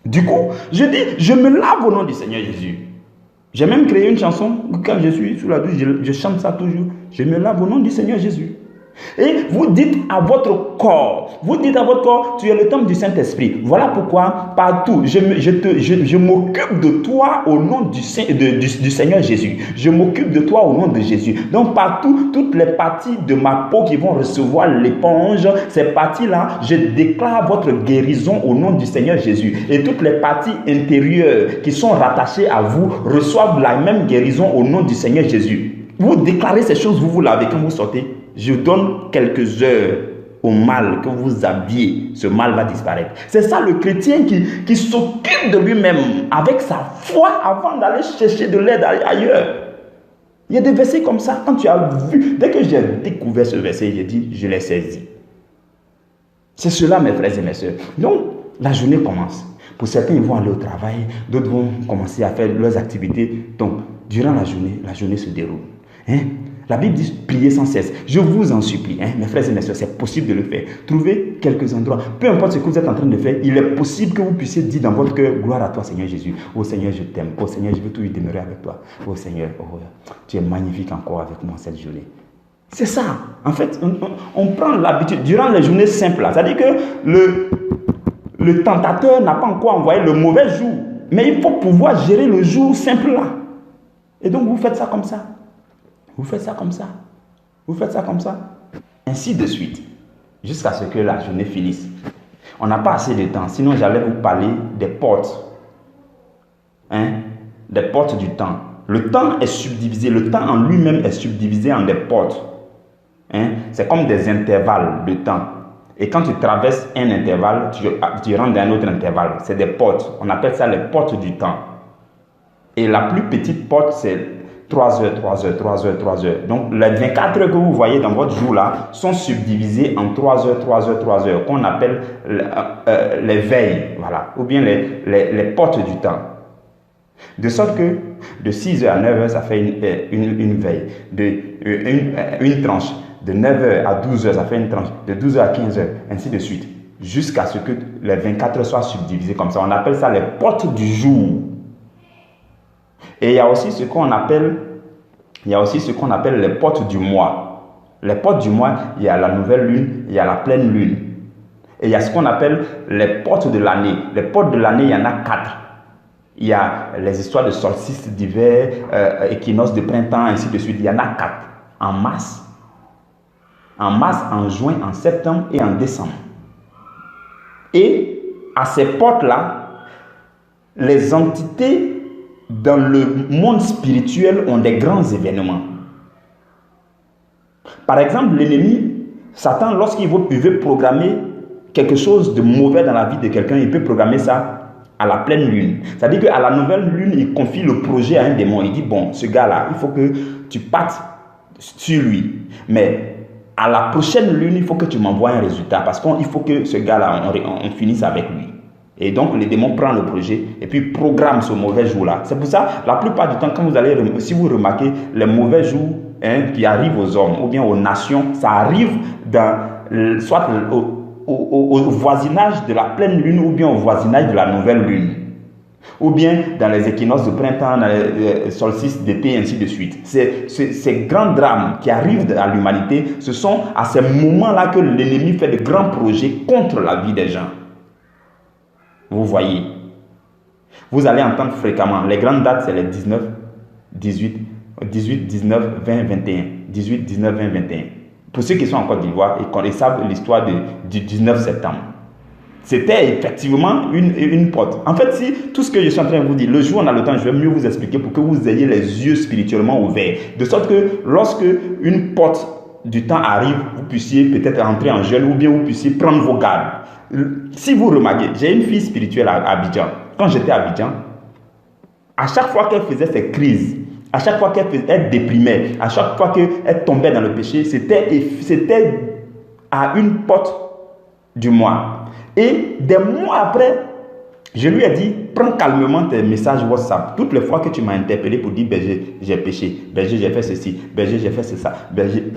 Du coup, je dis, je me lave au nom du Seigneur Jésus. J'ai même créé une chanson, quand je suis sous la douche, je chante ça toujours. Je me lave au nom du Seigneur Jésus. Et vous dites à votre corps, tu es le temple du Saint-Esprit. Voilà pourquoi partout, je m'occupe de toi au nom du Seigneur Jésus. Je m'occupe de toi au nom de Jésus. Donc partout, toutes les parties de ma peau qui vont recevoir l'éponge, ces parties-là, je déclare votre guérison au nom du Seigneur Jésus. Et toutes les parties intérieures qui sont rattachées à vous reçoivent la même guérison au nom du Seigneur Jésus. Vous déclarez ces choses, vous lavez quand vous sortez. Je donne quelques heures au mal que vous aviez. Ce mal va disparaître. C'est ça le chrétien qui s'occupe de lui-même avec sa foi avant d'aller chercher de l'aide ailleurs. Il y a des versets comme ça. Quand tu as vu, dès que j'ai découvert ce verset, j'ai dit, je l'ai saisi. C'est cela, mes frères et mes soeurs. Donc, la journée commence. Pour certains, ils vont aller au travail. D'autres vont commencer à faire leurs activités. Donc, durant la journée se déroule. La Bible dit prier sans cesse. Je vous en supplie, mes frères et mes soeurs, c'est possible de le faire. Trouvez quelques endroits. Peu importe ce que vous êtes en train de faire, il est possible que vous puissiez dire dans votre cœur, gloire à toi Seigneur Jésus. Oh Seigneur, je t'aime. Oh Seigneur, je veux toujours demeurer avec toi. Oh Seigneur, tu es magnifique encore avec moi cette journée. C'est ça. En fait, on prend l'habitude durant les journées simples. C'est-à-dire que le tentateur n'a pas encore envoyé le mauvais jour. Mais il faut pouvoir gérer le jour simple là. Et donc vous faites ça comme ça. Vous faites ça comme ça. Vous faites ça comme ça. Ainsi de suite. Jusqu'à ce que la journée finisse. On n'a pas assez de temps. Sinon, j'allais vous parler des portes. Des portes du temps. Le temps est subdivisé. Le temps en lui-même est subdivisé en des portes. C'est comme des intervalles de temps. Et quand tu traverses un intervalle, tu rentres dans un autre intervalle. C'est des portes. On appelle ça les portes du temps. Et la plus petite porte, c'est 3 heures, 3 heures, 3 heures, 3 heures. Donc, les 24 heures que vous voyez dans votre jour là sont subdivisées en 3 heures, 3 heures, 3 heures, qu'on appelle les veilles, voilà, ou bien les portes du temps. De sorte que de 6 heures à 9 heures, ça fait une veille. Une tranche. De 9 heures à 12 heures, ça fait une tranche. De 12 heures à 15 heures, ainsi de suite. Jusqu'à ce que les 24 heures soient subdivisées comme ça. On appelle ça les portes du jour. Et il y a aussi ce qu'on appelle les portes du mois. Les portes du mois, il y a la nouvelle lune, il y a la pleine lune. Et il y a ce qu'on appelle les portes de l'année. Les portes de l'année, il y en a 4. Il y a les histoires de solstice d'hiver, équinoxe de printemps, ainsi de suite. Il y en a 4. En mars, en juin, en septembre et en décembre. Et à ces portes-là, les entités dans le monde spirituel ont des grands événements. Par exemple, l'ennemi, Satan, lorsqu'il veut programmer quelque chose de mauvais dans la vie de quelqu'un, il peut programmer ça à la pleine lune. C'est-à-dire qu'à la nouvelle lune, il confie le projet à un démon. Il dit, bon, ce gars-là, il faut que tu partes sur lui. Mais à la prochaine lune, il faut que tu m'envoies un résultat parce qu'il faut que ce gars-là, on finisse avec lui. Et donc, le démon prend le projet et puis programme ce mauvais jour-là. C'est pour ça, la plupart du temps, quand vous allez, si vous remarquez, les mauvais jours qui arrivent aux hommes ou bien aux nations, ça arrive soit au voisinage de la pleine lune ou bien au voisinage de la nouvelle lune. Ou bien dans les équinoxes de printemps, dans les solstices d'été, ainsi de suite. Ces grands drames qui arrivent à l'humanité, ce sont à ces moments-là que l'ennemi fait de grands projets contre la vie des gens. Vous voyez, vous allez entendre fréquemment, les grandes dates, c'est les 19, 18, 19, 20, 21. 18, 19, 20, 21. Pour ceux qui sont en Côte d'Ivoire et savent l'histoire du 19 septembre. C'était effectivement une porte. En fait, si tout ce que je suis en train de vous dire, le jour où on a le temps, je vais mieux vous expliquer pour que vous ayez les yeux spirituellement ouverts. De sorte que lorsque une porte du temps arrive, vous puissiez peut-être entrer en gel ou bien vous puissiez prendre vos gardes. Si vous remarquez, j'ai une fille spirituelle à Abidjan. Quand j'étais à Abidjan, à chaque fois qu'elle faisait ses crises, à chaque fois qu'elle déprimait, à chaque fois qu'elle tombait dans le péché, c'était à une porte du mois. Et des mois après, Je lui ai dit, prends calmement tes messages WhatsApp. Toutes les fois que tu m'as interpellé pour dire, berger, j'ai péché, berger, j'ai fait ceci, berger, j'ai fait ça, berger.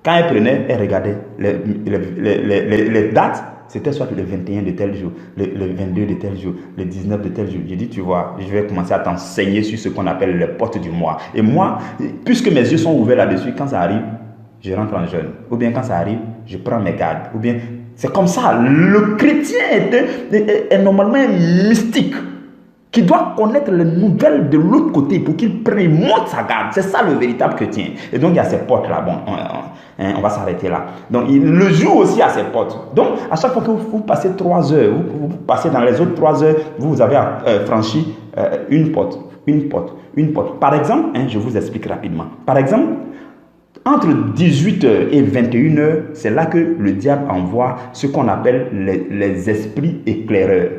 Quand elle prenait, elle regardait les dates, c'était soit le 21 de tel jour, le 22 de tel jour, le 19 de tel jour. J'ai dit, tu vois, je vais commencer à t'enseigner sur ce qu'on appelle les portes du mois. Et moi, puisque mes yeux sont ouverts là-dessus, quand ça arrive, je rentre en jeûne. Ou bien quand ça arrive, je prends mes gardes. Ou bien, c'est comme ça. Le chrétien est normalement mystique, qui doit connaître les nouvelles de l'autre côté pour qu'il monte sa garde. C'est ça le véritable chrétien. Et donc, il y a ces portes-là. Bon, on va s'arrêter là. Donc, le jour aussi a ses portes. Donc, à chaque fois que vous passez 3 heures, vous passez dans les autres 3 heures, vous avez franchi une porte. Par exemple, je vous explique rapidement. Par exemple, entre 18h et 21h, c'est là que le diable envoie ce qu'on appelle les esprits éclaireurs.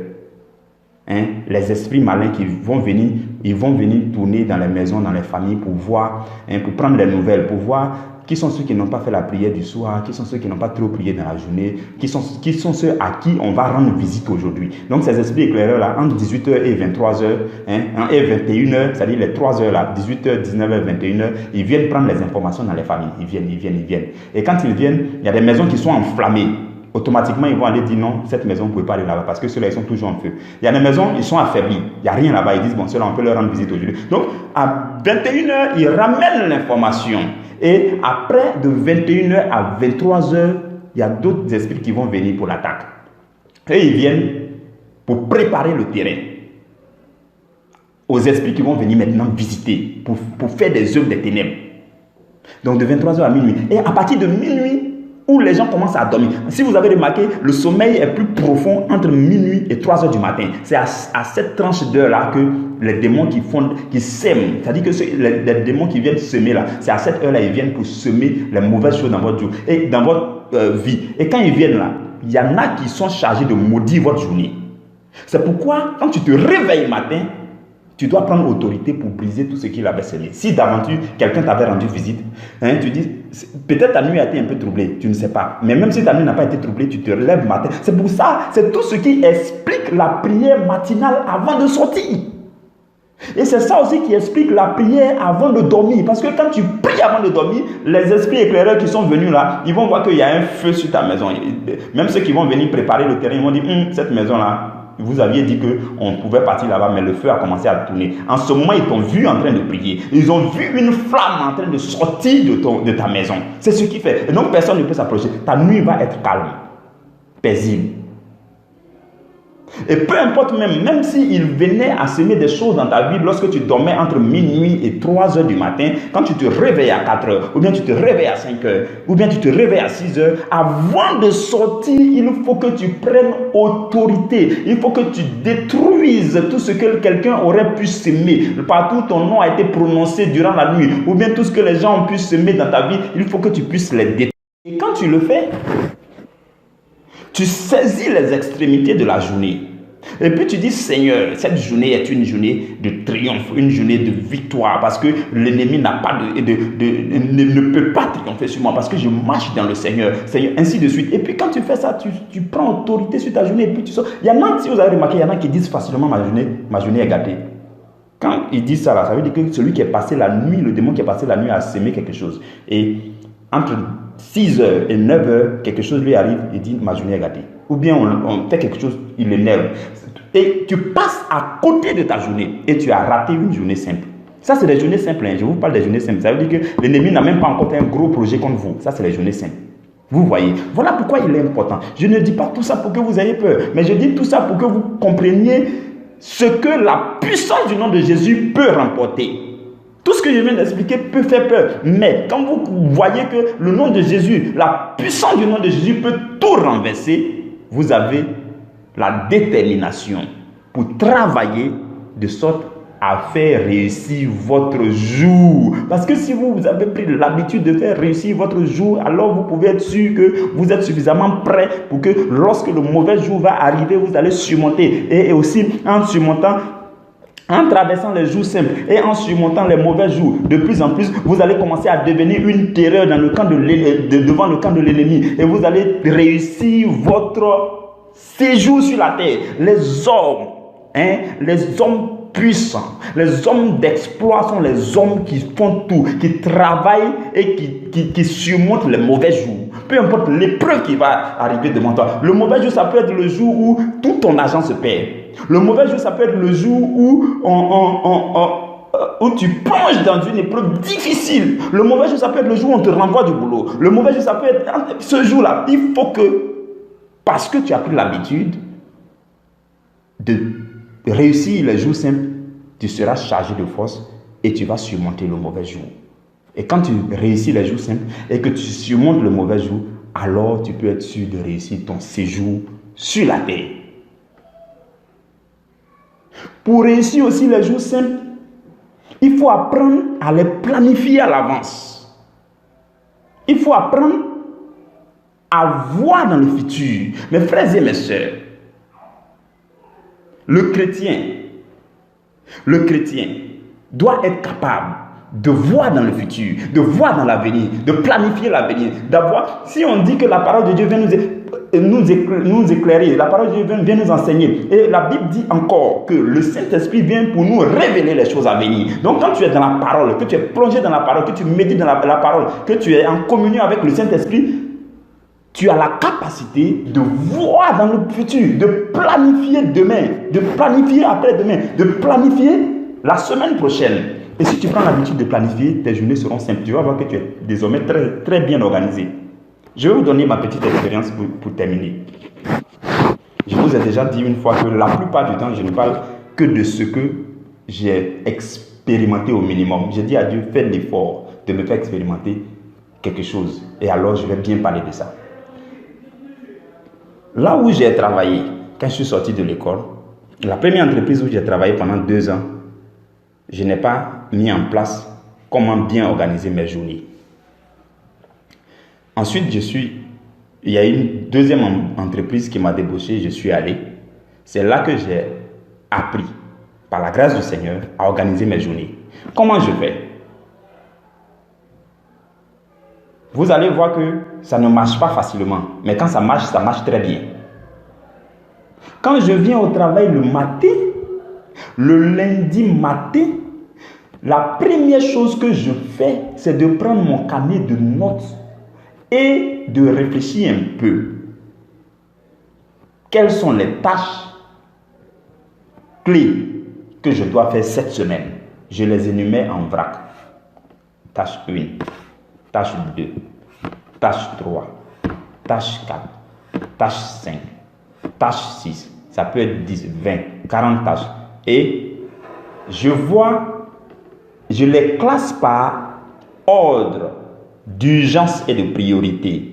Les esprits malins qui vont venir, ils vont venir tourner dans les maisons, dans les familles pour voir, pour prendre les nouvelles, pour voir qui sont ceux qui n'ont pas fait la prière du soir, qui sont ceux qui n'ont pas trop prié dans la journée, qui sont ceux à qui on va rendre visite aujourd'hui. Donc ces esprits éclaireurs-là, entre 18h et 23h, et 21h, c'est-à-dire les 3 heures là, 18h, 19h, 21h, ils viennent prendre les informations dans les familles. Ils viennent. Et quand ils viennent, il y a des maisons qui sont enflammées. Automatiquement, ils vont aller dire non, cette maison, vous ne pouvez pas aller là-bas parce que ceux-là, ils sont toujours en feu. Il y a des maisons, ils sont affaiblis. Il n'y a rien là-bas. Ils disent, bon, ceux-là, on peut leur rendre visite aujourd'hui. Donc, à 21h, ils ramènent l'information. Et après, de 21h à 23h, il y a d'autres esprits qui vont venir pour l'attaque. Et ils viennent pour préparer le terrain aux esprits qui vont venir maintenant visiter, pour faire des œuvres des ténèbres. Donc, de 23h à minuit. Et à partir de minuit, où les gens commencent à dormir. Si vous avez remarqué, le sommeil est plus profond entre minuit et 3 heures du matin. C'est à cette tranche d'heure-là que les démons qui sèment, c'est-à-dire que les démons qui viennent semer là, c'est à cette heure-là ils viennent pour semer les mauvaises choses dans votre jour et dans votre vie. Et quand ils viennent là, il y en a qui sont chargés de maudire votre journée. C'est pourquoi, quand tu te réveilles le matin, tu dois prendre autorité pour briser tout ce qu'il avait semé. Si d'aventure, quelqu'un t'avait rendu visite, tu dis, peut-être ta nuit a été un peu troublée, tu ne sais pas. Mais même si ta nuit n'a pas été troublée, tu te relèves matin. C'est pour ça, c'est tout ce qui explique la prière matinale avant de sortir. Et c'est ça aussi qui explique la prière avant de dormir. Parce que quand tu pries avant de dormir, les esprits éclaireurs qui sont venus là, ils vont voir qu'il y a un feu sur ta maison. Même ceux qui vont venir préparer le terrain, ils vont dire, cette maison-là, vous aviez dit qu'on pouvait partir là-bas, mais le feu a commencé à tourner. En ce moment, ils t'ont vu en train de prier. Ils ont vu une flamme en train de sortir de ta maison. C'est ce qui fait. Et donc, personne ne peut s'approcher. Ta nuit va être calme, paisible. Et peu importe même s'il venait à semer des choses dans ta vie lorsque tu dormais entre minuit et 3 heures du matin, quand tu te réveilles à 4 heures, ou bien tu te réveilles à 5 heures, ou bien tu te réveilles à 6 heures, avant de sortir, il faut que tu prennes autorité. Il faut que tu détruises tout ce que quelqu'un aurait pu semer. Partout où ton nom a été prononcé durant la nuit, ou bien tout ce que les gens ont pu semer dans ta vie, il faut que tu puisses les détruire. Et quand tu le fais, tu saisis les extrémités de la journée. Et puis tu dis, Seigneur, cette journée est une journée de triomphe, une journée de victoire, parce que l'ennemi n'a pas ne peut pas triompher sur moi, parce que je marche dans le Seigneur, ainsi de suite. Et puis quand tu fais ça, tu prends autorité sur ta journée, et puis tu sors. Il y en a, si vous avez remarqué, il y en a qui disent facilement, ma journée est gâtée. Quand ils disent ça, là, ça veut dire que celui qui est passé la nuit, le démon qui est passé la nuit a sémé quelque chose. Et entre 6 heures et 9 heures, quelque chose lui arrive, il dit, ma journée est gâtée. Ou bien on fait quelque chose, il l'énerve. Et tu passes à côté de ta journée et tu as raté une journée simple. Ça, c'est des journées simples. Je vous parle des journées simples. Ça veut dire que l'ennemi n'a même pas encore fait un gros projet contre vous. Ça, c'est les journées simples. Vous voyez. Voilà pourquoi il est important. Je ne dis pas tout ça pour que vous ayez peur, mais je dis tout ça pour que vous compreniez ce que la puissance du nom de Jésus peut remporter. Tout ce que je viens d'expliquer peut faire peur. Mais quand vous voyez que le nom de Jésus, la puissance du nom de Jésus peut tout renverser, vous avez la détermination pour travailler de sorte à faire réussir votre jour. Parce que si vous avez pris l'habitude de faire réussir votre jour, alors vous pouvez être sûr que vous êtes suffisamment prêt pour que lorsque le mauvais jour va arriver, vous allez surmonter. Et aussi en surmontant, en traversant les jours simples et en surmontant les mauvais jours, de plus en plus, vous allez commencer à devenir une terreur dans le camp devant le camp de l'ennemi. Et vous allez réussir votre séjour sur la terre. Les hommes Hein? Les hommes puissants, les hommes d'exploit sont les hommes qui font tout, qui travaillent et qui surmontent les mauvais jours. Peu importe l'épreuve qui va arriver devant toi. Le mauvais jour, ça peut être le jour où tout ton argent se perd. Le mauvais jour, ça peut être le jour où tu plonges dans une épreuve difficile. Le mauvais jour, ça peut être le jour où on te renvoie du boulot. Le mauvais jour, ça peut être ce jour-là. Il faut que, parce que tu as pris l'habitude de réussir les jours simples, tu seras chargé de force et tu vas surmonter le mauvais jour. Et quand tu réussis les jours simples et que tu surmontes le mauvais jour, alors tu peux être sûr de réussir ton séjour sur la terre. Pour réussir aussi les jours simples, il faut apprendre à les planifier à l'avance. Il faut apprendre à voir dans le futur. Mes frères et mes sœurs, le chrétien doit être capable de voir dans le futur, de voir dans l'avenir, de planifier l'avenir, d'avoir, si on dit que la parole de Dieu vient nous éclairer, la parole de Dieu vient nous enseigner, et la Bible dit encore que le Saint-Esprit vient pour nous révéler les choses à venir. Donc quand tu es dans la parole, que tu es plongé dans la parole, que tu médites dans la parole, que tu es en communion avec le Saint-Esprit, tu as la capacité de voir dans le futur, de planifier demain, de planifier après-demain, de planifier la semaine prochaine. Et si tu prends l'habitude de planifier, tes journées seront simples. Tu vas voir que tu es désormais très, très bien organisé. Je vais vous donner ma petite expérience pour terminer. Je vous ai déjà dit une fois que la plupart du temps, je ne parle que de ce que j'ai expérimenté au minimum. J'ai dit à Dieu, fais l'effort de me faire expérimenter quelque chose. Et alors, je vais bien parler de ça. Là où j'ai travaillé, quand je suis sorti de l'école, la première entreprise où j'ai travaillé pendant 2 ans, je n'ai pas mis en place comment bien organiser mes journées. Ensuite, il y a une deuxième entreprise qui m'a débauché, je suis allé. C'est là que j'ai appris, par la grâce du Seigneur, à organiser mes journées. Comment je fais? Vous allez voir que ça ne marche pas facilement, mais quand ça marche très bien. Quand je viens au travail le matin, le lundi matin, la première chose que je fais, c'est de prendre mon carnet de notes et de réfléchir un peu. Quelles sont les tâches clés que je dois faire cette semaine? Je les énumère en vrac. Tâche 1, tâche 2, tâche 3, tâche 4, tâche 5, tâche 6. Ça peut être 10, 20, 40 tâches. Et je les classe par ordre d'urgence et de priorité.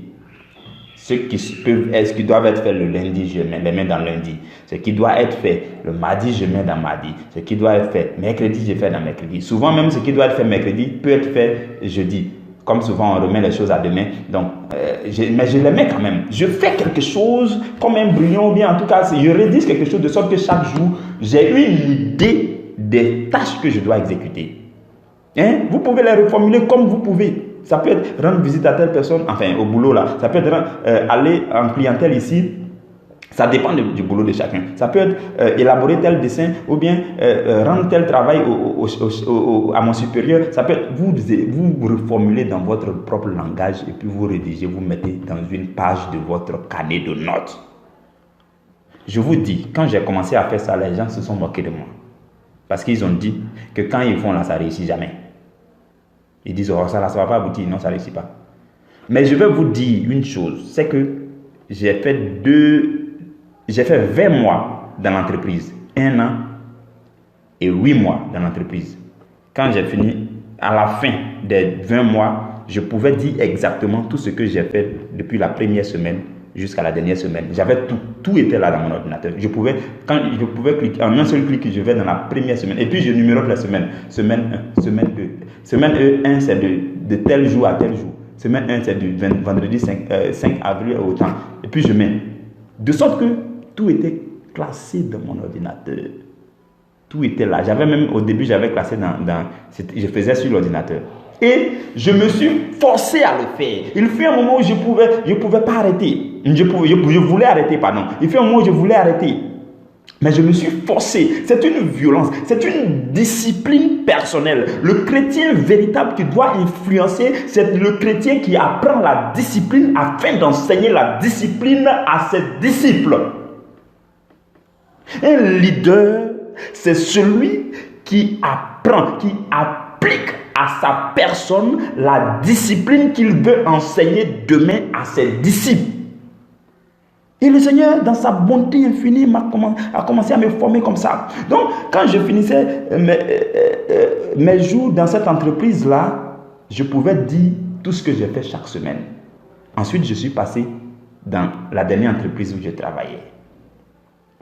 Ce qui doivent être fait le lundi, je les mets dans lundi. Ce qui doit être fait le mardi, je mets dans mardi. Ce qui doit être fait mercredi, je fais dans mercredi. Souvent même ce qui doit être fait mercredi peut être fait jeudi. Comme souvent on remet les choses à demain. Donc, mais je les mets quand même. Je fais quelque chose comme un brouillon, ou bien en tout cas, je rédige quelque chose de sorte que chaque jour, j'ai une idée des tâches que je dois exécuter. Hein? Vous pouvez les reformuler comme vous pouvez. Ça peut être rendre visite à telle personne, enfin au boulot là. Ça peut être aller en clientèle ici. Ça dépend du boulot de chacun. Ça peut être élaborer tel dessin ou bien rendre tel travail à mon supérieur. Ça peut être vous reformuler dans votre propre langage et puis vous rédigez, vous mettez dans une page de votre carnet de notes. Je vous dis, quand j'ai commencé à faire ça, les gens se sont moqués de moi. Parce qu'ils ont dit que quand ils font là, ça ne réussit jamais. Ils disent, oh ça ne va pas aboutir, non, ça ne réussit pas. Mais je vais vous dire une chose, c'est que j'ai fait 20 mois dans l'entreprise, 1 an et 8 mois dans l'entreprise. Quand j'ai fini, à la fin des 20 mois, je pouvais dire exactement tout ce que j'ai fait depuis la première semaine jusqu'à la dernière semaine. J'avais tout était là dans mon ordinateur. Je pouvais cliquer, en un seul clic, je vais dans la première semaine. Et puis je numérote la semaine. Semaine 1, semaine 2. Semaine 1, c'est de tel jour à tel jour. Semaine 1, c'est du vendredi 5 avril au temps. Et puis je mets. De sorte que tout était classé dans mon ordinateur. Tout était là. Au début, j'avais classé je faisais sur l'ordinateur. Et je me suis forcé à le faire. Il fut un moment où je pouvais pas arrêter. Je voulais arrêter, pardon. Il fut un moment où je voulais arrêter. Mais je me suis forcé. C'est une violence, c'est une discipline personnelle. Le chrétien véritable qui doit influencer, c'est le chrétien qui apprend la discipline afin d'enseigner la discipline à ses disciples. Un leader, c'est celui qui apprend, qui applique à sa personne la discipline qu'il veut enseigner demain à ses disciples. Et le Seigneur, dans sa bonté infinie, a commencé à me former comme ça. Donc, quand je finissais mes jours dans cette entreprise-là, je pouvais dire tout ce que j'ai fait chaque semaine. Ensuite, je suis passé dans la dernière entreprise où je travaillais.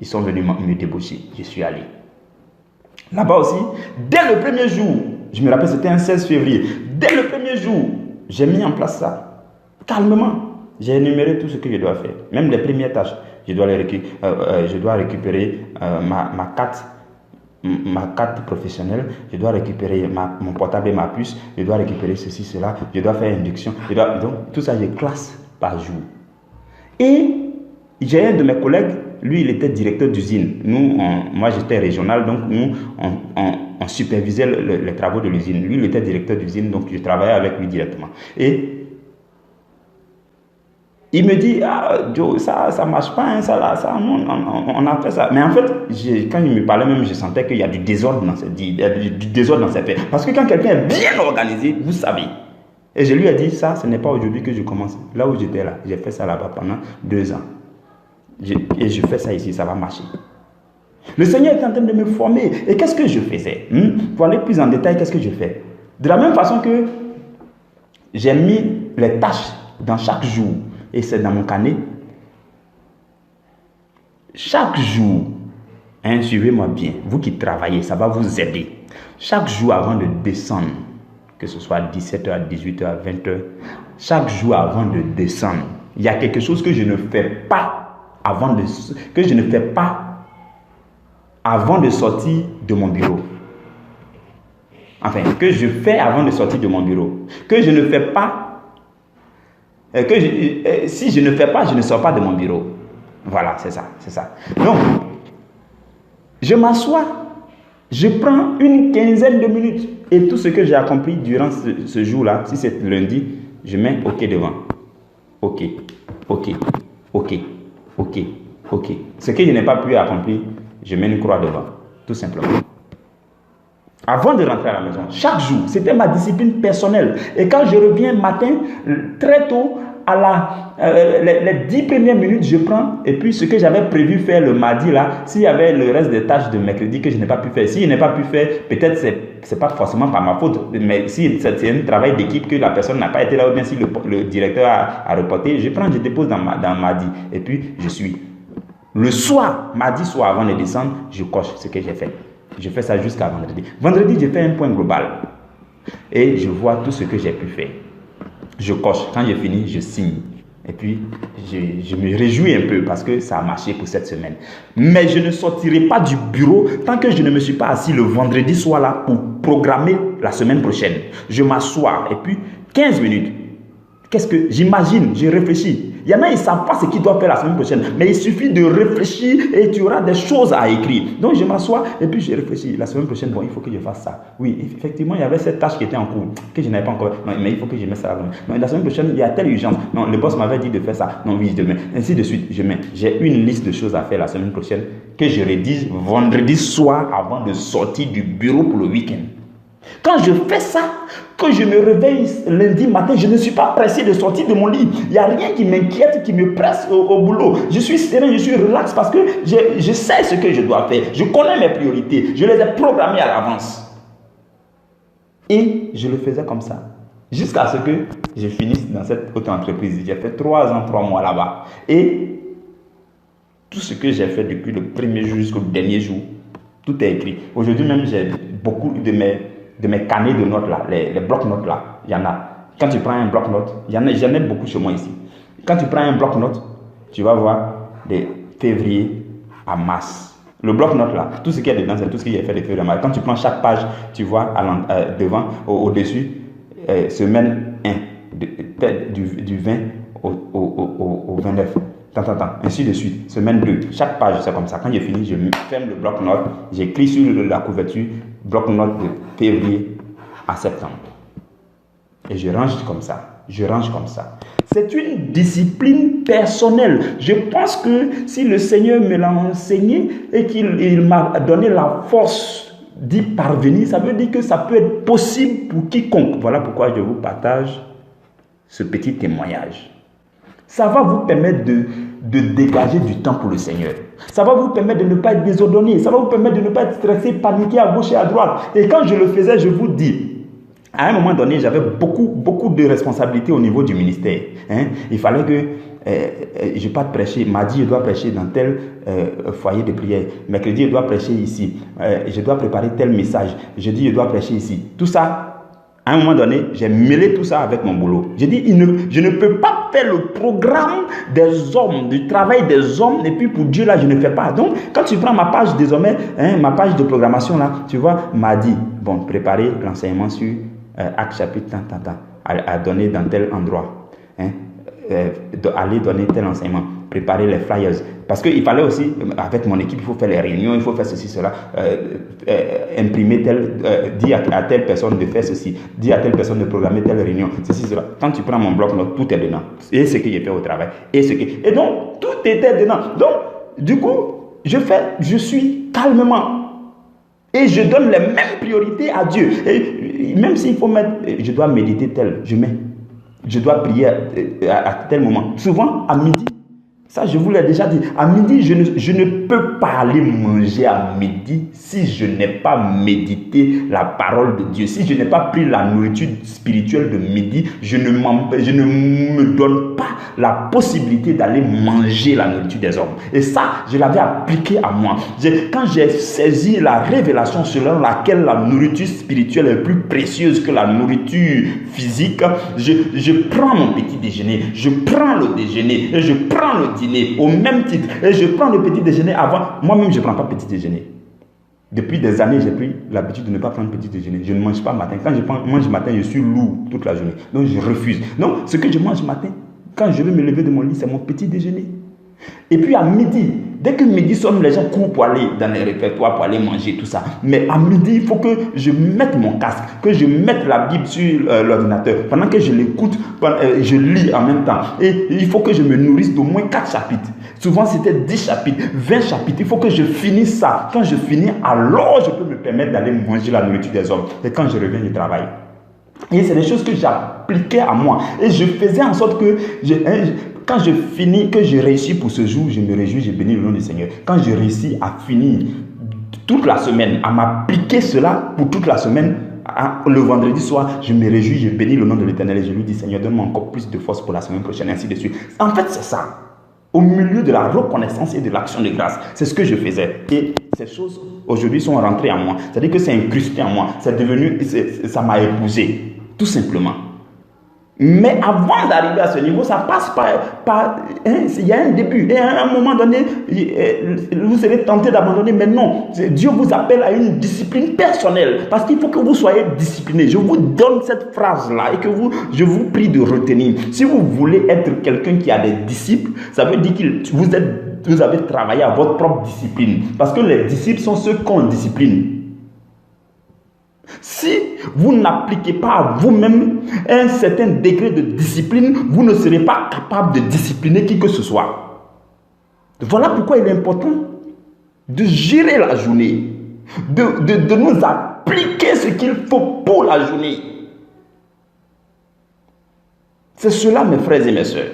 Ils sont venus me débaucher. Je suis allé. Là-bas aussi, dès le premier jour, je me rappelle, c'était un 16 février. Dès le premier jour, j'ai mis en place ça. Calmement. J'ai énuméré tout ce que je dois faire. Même les premières tâches. Je dois récupérer ma carte professionnelle. Je dois récupérer mon portable et ma puce. Je dois récupérer ceci, cela. Je dois faire induction. Donc, tout ça, je classe par jour. Et j'ai un de mes collègues, lui, il était directeur d'usine. Moi, j'étais régional, donc nous, on supervisait les travaux de l'usine. Lui, il était directeur d'usine, donc je travaillais avec lui directement. Et il me dit, Joe, ça ne marche pas, hein, on a fait ça. Mais en fait, quand il me parlait même, je sentais qu'il y a du désordre dans cette paix. Parce que quand quelqu'un est bien organisé, vous savez. Et je lui ai dit, ça, ce n'est pas aujourd'hui que je commence. Là où j'étais là, j'ai fait ça là-bas pendant 2 ans. Et je fais ça ici, ça va marcher. Le Seigneur est en train de me former. Et qu'est-ce que je faisais? Pour aller plus en détail, qu'est-ce que je fais? De la même façon que j'ai mis les tâches dans chaque jour, et c'est dans mon carnet. Chaque jour, suivez-moi bien, vous qui travaillez, ça va vous aider. Chaque jour avant de descendre, que ce soit 17h, 18h, 20h, chaque jour avant de descendre, il y a quelque chose que je ne fais pas avant de sortir de mon bureau. Enfin, que je fais avant de sortir de mon bureau. Que je ne fais pas. Si je ne fais pas, je ne sors pas de mon bureau. Voilà, c'est ça. Donc, je m'assois, je prends une quinzaine de minutes et tout ce que j'ai accompli durant ce jour-là, si c'est lundi, je mets OK devant. OK. Ce que je n'ai pas pu accomplir, je mets une croix devant, tout simplement. Avant de rentrer à la maison, chaque jour, c'était ma discipline personnelle. Et quand je reviens matin, très tôt, les 10 premières minutes, je prends. Et puis, ce que j'avais prévu faire le mardi, là, s'il y avait le reste des tâches de mercredi que je n'ai pas pu faire, si je n'ai pas pu faire, peut-être c'est pas forcément par ma faute, mais si c'est un travail d'équipe que la personne n'a pas été là, ou bien si le directeur a reporté, je prends, je dépose dans mardi. Et puis, je suis. Le soir, mardi soir, avant de descendre, je coche ce que j'ai fait. Je fais ça jusqu'à vendredi. Vendredi, je fais un point global. Et je vois tout ce que j'ai pu faire. Je coche. Quand j'ai fini, je signe. Et puis, je me réjouis un peu parce que ça a marché pour cette semaine. Mais je ne sortirai pas du bureau tant que je ne me suis pas assis le vendredi soir là pour programmer la semaine prochaine. Je m'assois et puis 15 minutes. Qu'est-ce que j'imagine? Je réfléchis. Il y en a, ils ne savent pas ce qu'ils doivent faire la semaine prochaine. Mais il suffit de réfléchir et tu auras des choses à écrire. Donc, je m'assois et puis je réfléchis. La semaine prochaine, bon, il faut que je fasse ça. Oui, effectivement, il y avait cette tâche qui était en cours, que je n'avais pas encore. Non, mais il faut que je mette ça. Non, la semaine prochaine, il y a telle urgence. Non, le boss m'avait dit de faire ça. Non, oui, je mets. Ainsi de suite, je mets. J'ai une liste de choses à faire la semaine prochaine que je rédige vendredi soir avant de sortir du bureau pour le week-end. Quand je fais ça, quand je me réveille lundi matin, je ne suis pas pressé de sortir de mon lit. Il n'y a rien qui m'inquiète, qui me presse au boulot. Je suis serein, je suis relax parce que je sais ce que je dois faire. Je connais mes priorités. Je les ai programmées à l'avance. Et je le faisais comme ça. Jusqu'à ce que je finisse dans cette autre entreprise. J'ai fait 3 ans, 3 mois là-bas. Et tout ce que j'ai fait depuis le premier jour jusqu'au dernier jour, tout est écrit. Aujourd'hui même, j'ai beaucoup de mes carnets de notes là, les blocs-notes là, il y en a. Quand tu prends un bloc-notes, j'en ai beaucoup chez moi ici. Quand tu prends un bloc-notes, tu vas voir de février à mars. Le bloc-notes là, tout ce qu'il y a dedans, c'est tout ce qu'il y a fait de février à mars. Quand tu prends chaque page, tu vois devant, au-dessus, semaine 1, du 20 au 29. ainsi de suite. Semaine 2, chaque page, c'est comme ça. Quand j'ai fini, je ferme le bloc-notes, j'écris sur la couverture, bloc-notes de février à septembre. Et je range comme ça. C'est une discipline personnelle. Je pense que si le Seigneur me l'a enseigné et qu'il m'a donné la force d'y parvenir, ça veut dire que ça peut être possible pour quiconque. Voilà pourquoi je vous partage ce petit témoignage. Ça va vous permettre de dégager du temps pour le Seigneur. Ça va vous permettre de ne pas être désordonné. Ça va vous permettre de ne pas être stressé, paniqué à gauche et à droite. Et quand je le faisais, je vous dis, à un moment donné, j'avais beaucoup de responsabilités au niveau du ministère. Il fallait que je parte prêcher. Mardi, je dois prêcher dans tel foyer de prière. Mercredi, je dois prêcher ici. Je dois préparer tel message. Jeudi, je dois prêcher ici. Tout ça, à un moment donné, j'ai mêlé tout ça avec mon boulot. J'ai dit, je ne peux pas faire le programme des hommes, du travail des hommes, et puis pour Dieu, là, je ne fais pas. Donc, quand tu prends ma page désormais, ma page de programmation, là, tu vois, mardi, bon, préparer l'enseignement sur Acte chapitre, à donner dans tel endroit. Aller donner tel enseignement, préparer les flyers. Parce qu'il fallait aussi, avec mon équipe, il faut faire les réunions, il faut faire ceci, cela, imprimer dire à telle personne de faire ceci, dire à telle personne de programmer telle réunion, ceci, cela. Quand tu prends mon bloc-notes, tout est dedans. Et ce que j'ai fait au travail. Et donc, tout était dedans. Donc, du coup, je suis calmement. Et je donne les mêmes priorités à Dieu. Et même s'il faut mettre, je dois méditer tel, je mets. Je dois prier à tel moment. Souvent, à midi. Ça, je vous l'ai déjà dit. À midi, je ne peux pas aller manger à midi si je n'ai pas médité la parole de Dieu. Si je n'ai pas pris la nourriture spirituelle de midi, je ne me donne pas la possibilité d'aller manger la nourriture des hommes. Et ça, je l'avais appliqué à moi. Quand j'ai saisi la révélation selon laquelle la nourriture spirituelle est plus précieuse que la nourriture physique, je prends mon petit déjeuner, je prends le déjeuner et je prends le dîner au même titre. Et je prends le petit déjeuner avant. Moi-même, je ne prends pas petit déjeuner. Depuis des années, j'ai pris l'habitude de ne pas prendre petit déjeuner. Je ne mange pas matin. Quand je mange matin, je suis lourd toute la journée. Donc, je refuse. Donc, ce que je mange matin, quand je veux me lever de mon lit, c'est mon petit déjeuner. Et puis à midi, dès que midi sonne, les gens courent pour aller dans les répertoires, pour aller manger, tout ça. Mais à midi, il faut que je mette mon casque, que je mette la Bible sur l'ordinateur. Pendant que je l'écoute, je lis en même temps. Et il faut que je me nourrisse d'au moins 4 chapitres. Souvent, c'était 10 chapitres, 20 chapitres. Il faut que je finisse ça. Quand je finis, alors je peux me permettre d'aller manger la nourriture des hommes. Et quand je reviens du travail. Et c'est des choses que j'appliquais à moi. Et je faisais en sorte que quand je finis, que je réussis pour ce jour, je me réjouis, je bénis le nom du Seigneur. Quand je réussis à finir toute la semaine, à m'appliquer cela pour toute la semaine, le vendredi soir, je me réjouis, je bénis le nom de l'Éternel et je lui dis, Seigneur, donne-moi encore plus de force pour la semaine prochaine, ainsi de suite. En fait, c'est ça. Au milieu de la reconnaissance et de l'action de grâce, c'est ce que je faisais. Et ces choses, aujourd'hui, sont rentrées en moi. C'est-à-dire que c'est incrusté en moi. C'est devenu, ça m'a épousé, tout simplement. Mais avant d'arriver à ce niveau, ça passe par il y a un début. Et à un moment donné, vous serez tenté d'abandonner. Mais non, Dieu vous appelle à une discipline personnelle. Parce qu'il faut que vous soyez discipliné. Je vous donne cette phrase-là et que je vous prie de retenir. Si vous voulez être quelqu'un qui a des disciples, ça veut dire que vous avez travaillé à votre propre discipline. Parce que les disciples sont ceux qu'on discipline. Si vous n'appliquez pas à vous-même un certain degré de discipline, vous ne serez pas capable de discipliner qui que ce soit. Voilà pourquoi il est important de gérer la journée, de nous appliquer ce qu'il faut pour la journée. C'est cela, mes frères et mes sœurs.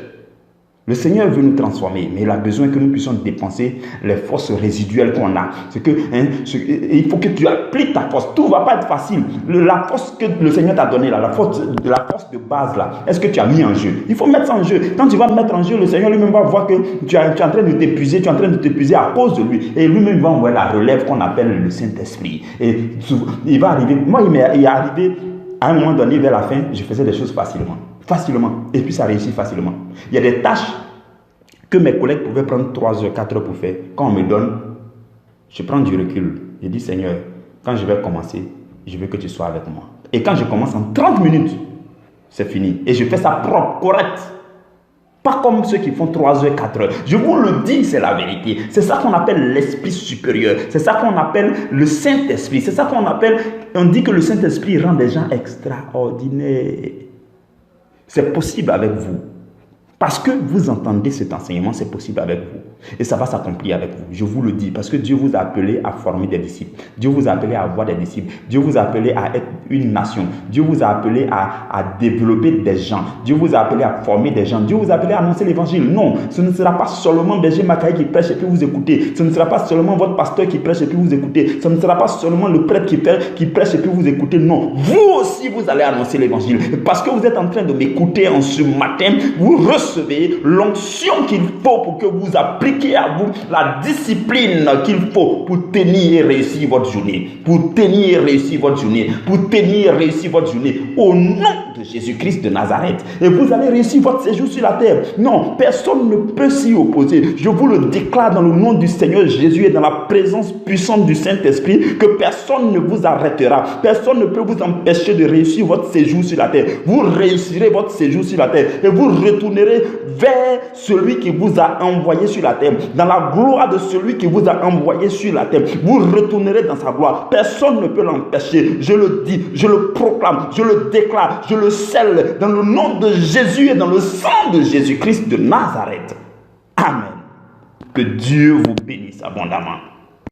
Le Seigneur veut nous transformer, mais il a besoin que nous puissions dépenser les forces résiduelles qu'on a. Il faut que tu appliques ta force. Tout ne va pas être facile. La force que le Seigneur t'a donnée, la force de base, là, est-ce que tu as mis en jeu? Il faut mettre ça en jeu. Quand tu vas mettre en jeu, le Seigneur lui-même va voir que tu es en train de t'épuiser, à cause de lui. Et lui-même va envoyer la relève qu'on appelle le Saint-Esprit. Et il va arriver. Moi, il est arrivé à un moment donné, vers la fin, je faisais des choses facilement. Et puis ça réussit facilement. Il y a des tâches que mes collègues pouvaient prendre 3 heures, 4 heures pour faire. Quand on me donne, je prends du recul. Je dis, Seigneur, quand je vais commencer, je veux que tu sois avec moi. Et quand je commence en 30 minutes, c'est fini. Et je fais ça propre, correct. Pas comme ceux qui font 3 heures, 4 heures. Je vous le dis, c'est la vérité. C'est ça qu'on appelle l'esprit supérieur. C'est ça qu'on appelle le Saint-Esprit. C'est ça qu'on appelle, on dit que le Saint-Esprit rend des gens extraordinaires. C'est possible avec vous. Parce que vous entendez cet enseignement, c'est possible avec vous. Et ça va s'accomplir avec vous. Je vous le dis. Parce que Dieu vous a appelé à former des disciples. Dieu vous a appelé à avoir des disciples. Dieu vous a appelé à être une nation. Dieu vous a appelé à développer des gens. Dieu vous a appelé à former des gens. Dieu vous a appelé à annoncer l'évangile. Non, ce ne sera pas seulement Berger Makaï qui prêche et puis vous écoutez. Ce ne sera pas seulement votre pasteur qui prêche et puis vous écoutez. Ce ne sera pas seulement le prêtre qui prêche et puis vous écoutez. Non, vous aussi vous allez annoncer l'évangile. Parce que vous êtes en train de m'écouter en ce matin, vous recevez l'onction qu'il faut pour que vous appliquiez à vous la discipline qu'il faut pour tenir et réussir votre journée. Pour tenir et réussir votre journée. Pour tenir et réussir votre journée. Au nom de Jésus-Christ de Nazareth. Et vous allez réussir votre séjour sur la terre. Non, personne ne peut s'y opposer. Je vous le déclare dans le nom du Seigneur Jésus et dans la présence puissante du Saint-Esprit que personne ne vous arrêtera. Personne ne peut vous empêcher de réussir votre séjour sur la terre. Vous réussirez votre séjour sur la terre et vous retournerez vers celui qui vous a envoyé sur la terre, dans la gloire de celui qui vous a envoyé sur la terre. Vous retournerez dans sa gloire. Personne ne peut l'empêcher. Je le dis, je le proclame, je le déclare, je le scelle dans le nom de Jésus et dans le sang de Jésus-Christ de Nazareth. Amen. Que Dieu vous bénisse abondamment.